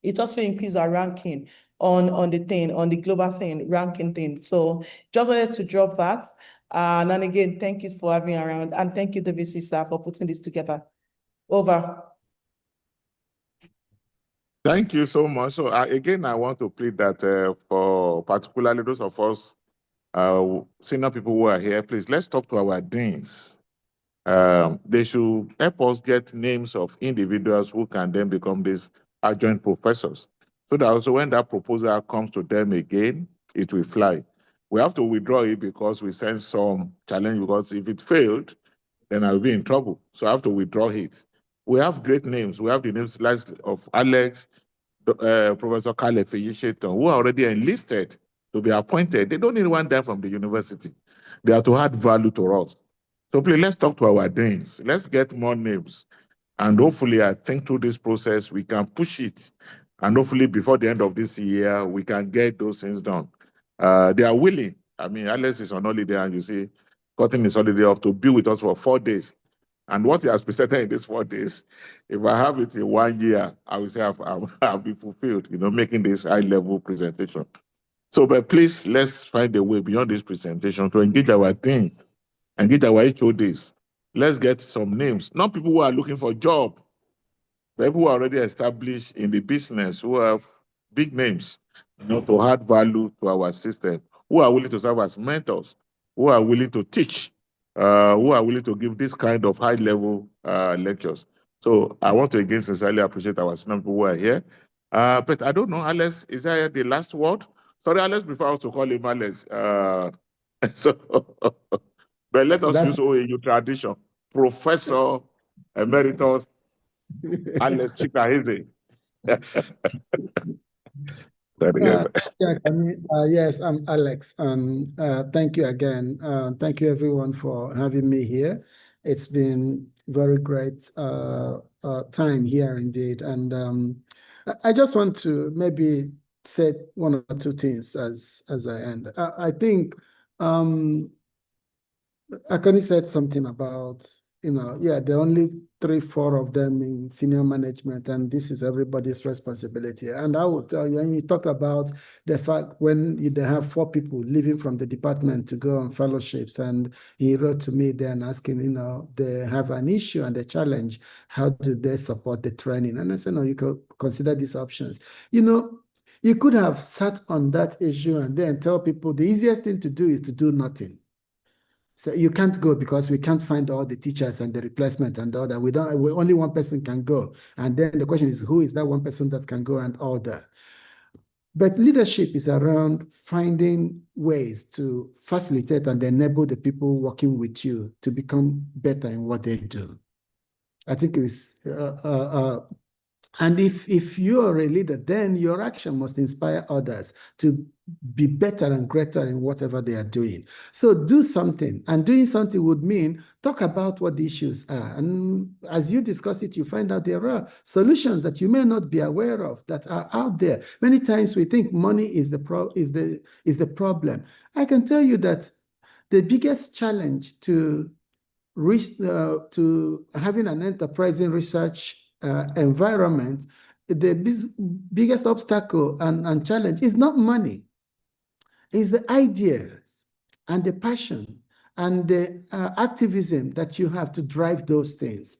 it also increases our ranking on the global thing, ranking thing. So just wanted to drop that. And then again, thank you for having me around. And thank you, DVC, sir, for putting this together. Over. Thank you so much. So again, I want to plead that for particularly those of us senior people who are here, please, let's talk to our deans. They should help us get names of individuals who can then become these adjunct professors. So that also when that proposal comes to them again, it will fly. We have to withdraw it because we sense some challenge, because if it failed, then I'll be in trouble. So I have to withdraw it. We have great names. We have the names of Alex, Professor Kale Feyisheton, who are already enlisted to be appointed. They don't need one there from the university. They are to add value to us. So please, let's talk to our deans. Let's get more names. And hopefully, I think through this process, we can push it. And hopefully, before the end of this year, we can get those things done. They are willing. I mean, Alex is on holiday, and you see, cutting his holiday off to be with us for 4 days. And what he has presented in these 4 days, if I have it in 1 year, I will say I'll be fulfilled, making this high-level presentation. So, but please, let's find a way beyond this presentation to engage our teams, engage our HODs. Let's get some names, not people who are looking for a job, but people who are already established in the business, who have big names, to add value to our system, who are willing to serve as mentors, who are willing to teach, who are willing to give this kind of high-level lectures. So I want to again sincerely appreciate our senior people who are here. But I don't know, Alex, is that the last word? Sorry, Alex, prefer us to call him Alex. But let us use OAU tradition. Professor Emeritus Alex Chikaheze. Yes, I'm Alex. Thank you again. Thank you everyone for having me here. It's been very great time here indeed. And I just want to maybe say one or two things as I end. I think Akani said something about, there are only 3-4 of them in senior management, and this is everybody's responsibility. And I will tell you, and you talked about the fact when they have 4 people leaving from the department to go on fellowships, and he wrote to me then asking, they have an issue and a challenge. How do they support the training? And I said, no, you could consider these options. You could have sat on that issue and then tell people the easiest thing to do is to do nothing. So you can't go because we can't find all the teachers and the replacement and all that. Only one person can go. And then the question is, who is that one person that can go and all that? But leadership is around finding ways to facilitate and enable the people working with you to become better in what they do. I think it's, and if you are a leader, then your action must inspire others to be better and greater in whatever they are doing. So do something, and doing something would mean talk about what the issues are. And as you discuss it, you find out there are solutions that you may not be aware of that are out there. Many times we think money is the problem. I can tell you that the biggest challenge to having an enterprising research environment, the biggest obstacle and challenge is not money. It's the ideas and the passion and the activism that you have to drive those things.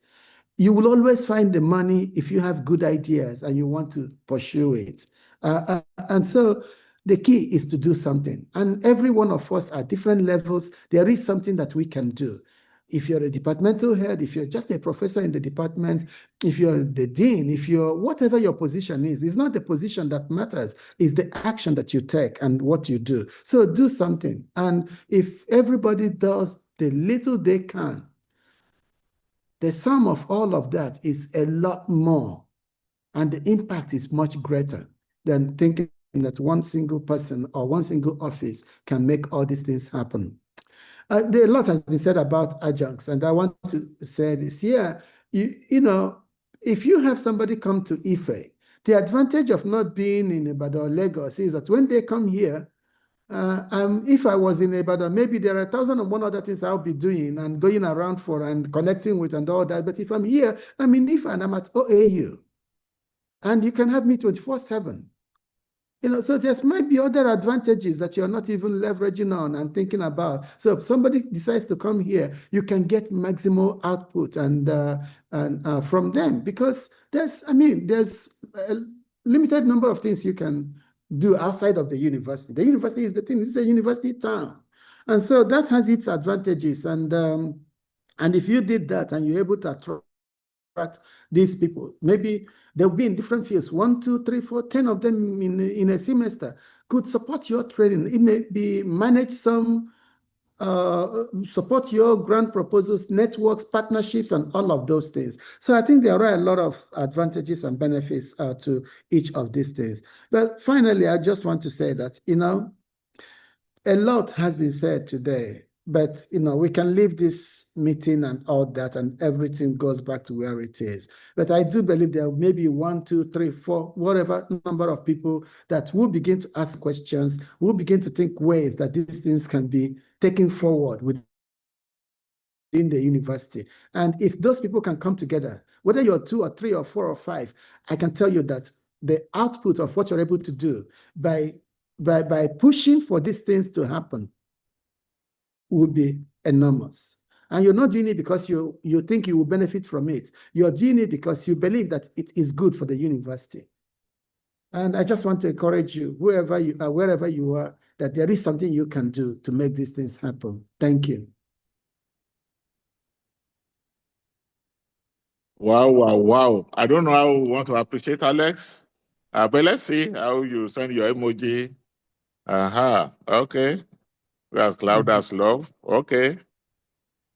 You will always find the money if you have good ideas and you want to pursue it. And so the key is to do something. And every one of us at different levels, there is something that we can do. If you're a departmental head, if you're just a professor in the department, if you're the dean, if you're whatever your position is, it's not the position that matters, it's the action that you take and what you do. So do something. And if everybody does the little they can, the sum of all of that is a lot more. And the impact is much greater than thinking that one single person or one single office can make all these things happen. A lot has been said about adjuncts, and I want to say this. Yeah, you know, if you have somebody come to Ife, the advantage of not being in Ibadan or Lagos is that when they come here, if I was in Ibadan, maybe there are 1,001 other things I'll be doing and going around for and connecting with and all that. But if I'm here, I'm in Ife and I'm at OAU, and you can have me 24/7. You know, so there might be other advantages that you're not even leveraging on and thinking about. So if somebody decides to come here, you can get maximal output and from them, because there's a limited number of things you can do outside of the university. The university is the thing. This is a university town, and so that has its advantages. And if you did that and you're able to attract these people, maybe they'll be in different fields, 1, 2, 3, 4, 10 of them in a semester could support your training. It may be manage some, support your grant proposals, networks, partnerships, and all of those things. So I think there are a lot of advantages and benefits to each of these things. But finally, I just want to say that, you know, a lot has been said today. But, you know, we can leave this meeting and all that and everything goes back to where it is. But I do believe there may be 1, 2, 3, 4, whatever number of people that will begin to ask questions, will begin to think ways that these things can be taken forward within the university. And if those people can come together, whether you're 2 or 3 or 4 or 5, I can tell you that the output of what you're able to do by pushing for these things to happen would be enormous. And you're not doing it because you think you will benefit from it. You're doing it because you believe that it is good for the university. And I just want to encourage you, wherever you are, that there is something you can do to make these things happen. Thank you. Wow, wow, wow. I don't know how we want to appreciate Alex, but let's see how you send your emoji. Okay. That's clap, that's love. Okay.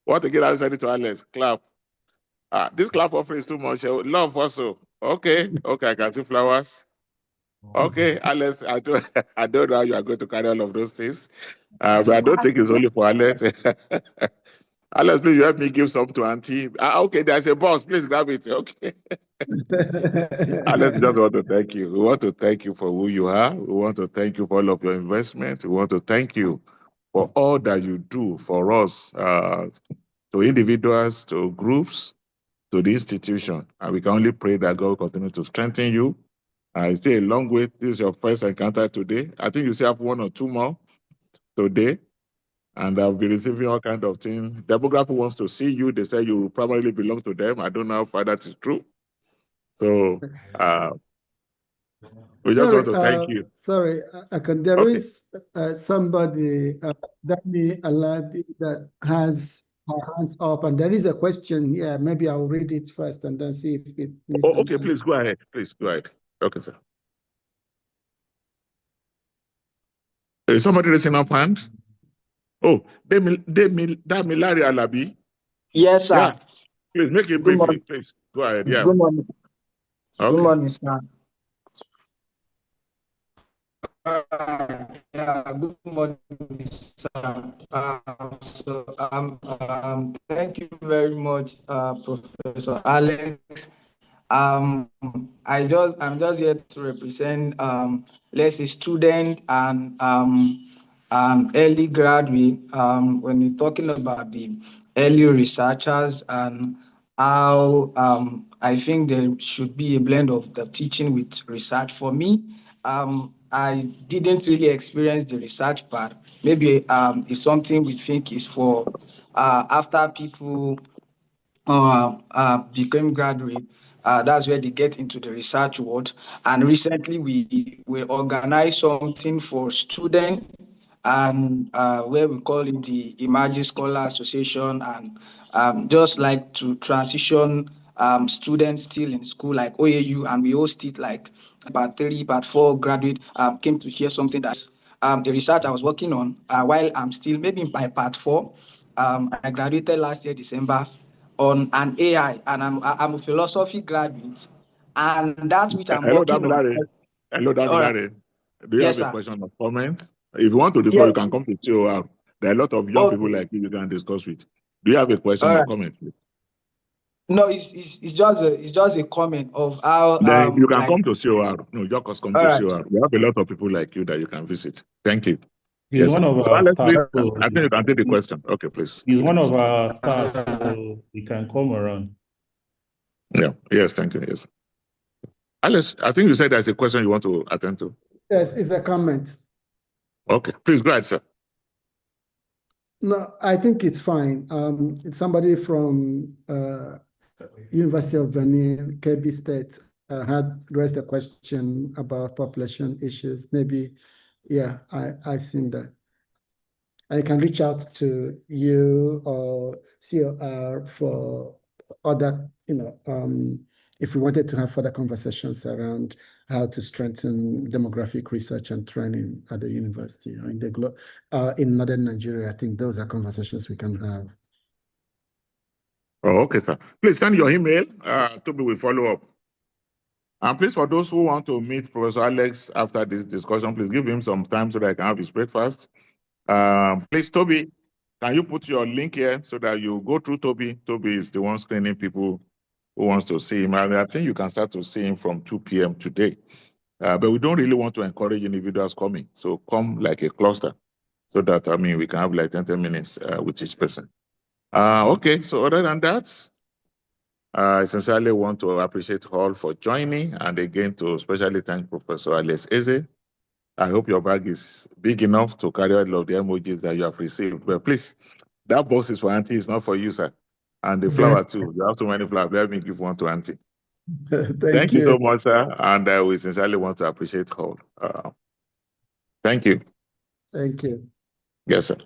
What again? I'll send it to Alex. Clap. This clap offering is too much. Love also. Okay. Okay, I can do flowers. Okay, Alex, I don't know how you are going to carry all of those things. But I don't think it's only for Alex. Alex, please help me give some to Auntie. Okay, there's a box. Please grab it. Okay. Alex, just want to thank you. We want to thank you for who you are. We want to thank you for all of your investment. We want to thank you for all that you do for us, to individuals, to groups, to the institution. And we can only pray that God will continue to strengthen you. It's still a long way. This is your first encounter today. I think you still have 1 or 2 more today. And I'll be receiving all kinds of things. Demography wants to see you. They say you probably belong to them. I don't know how far that is true. So We just want to thank you. Sorry, there Okay. is somebody, Dami Alabi, that has her hands up, and there is a question here. Maybe I'll read it first and then see if it needs Oh, an okay, please answer. go ahead. Please go ahead. Okay, sir. Is somebody raising up hand? Oh, Damilari Alabi. Yes, sir. Yeah, please make it Good briefly. morning. Please go ahead. Yeah. Good morning. Okay. Good morning, sir. Yeah, good morning, sir. Thank you very much, Professor Alex. I'm just here to represent, let's say, student and early graduate. When you're talking about the early researchers and how I think there should be a blend of the teaching with research. For me, I didn't really experience the research part. Maybe it's something we think is for after people became graduate. That's where they get into the research world. And recently we organized something for students, and where we call it the Emerging Scholar Association, and just like to transition students still in school like OAU, and we host it like part 3, part 4 graduate came to hear something that's the research I was working on while I'm still maybe in my part 4. I graduated last year, December, on an AI, and I'm a philosophy graduate, and that which I'm Hello, working on. Damilari. Hello, All right. Damilari. Do you Yes, have a sir. question or comment? If you want to discuss, Yes. you can come to COR. There are a lot of young people Okay. like you can discuss with. Do you have a question All or right. comment, please? No, it's just a comment of how Then you can like. come to COR. No, just come All to right. COR. We have a lot of people like you that you can visit. Thank you. He's Yes, sir. one of So our Alex, staff. please, I think you can take the question. Okay, please. He's one of our staff, so he can come around. Yeah. Yes, thank you. Yes. Alex, I think you said there's a question you want to attend to. Yes, it's a comment. Okay, please go ahead, sir. No, I think it's fine. It's somebody from University of Benin, KB State, had raised a question about population issues. Maybe, yeah, I've seen that. I can reach out to you or COR for other, if we wanted to have further conversations around how to strengthen demographic research and training at the university or in Northern Nigeria. I think those are conversations we can have. Oh, okay, sir. Please send your email. Toby will follow up. And please, for those who want to meet Professor Alex after this discussion, please give him some time so that I can have his breakfast. Please, Toby, can you put your link here so that you go through Toby? Toby is the one screening people who wants to see him. I think you can start to see him from 2 p.m. today. But we don't really want to encourage individuals coming. So come like a cluster so that, we can have like 10 minutes with each person. Okay, so other than that, I sincerely want to appreciate all for joining, and again to especially thank Professor Alex Eze. I hope your bag is big enough to carry all of the emojis that you have received. But please, that box is for Auntie, it's not for you, sir. And the flower too. You have so many flowers. Let me give one to Auntie. Thank you so much, sir. And we sincerely want to appreciate all. Thank you. Thank you. Yes, sir.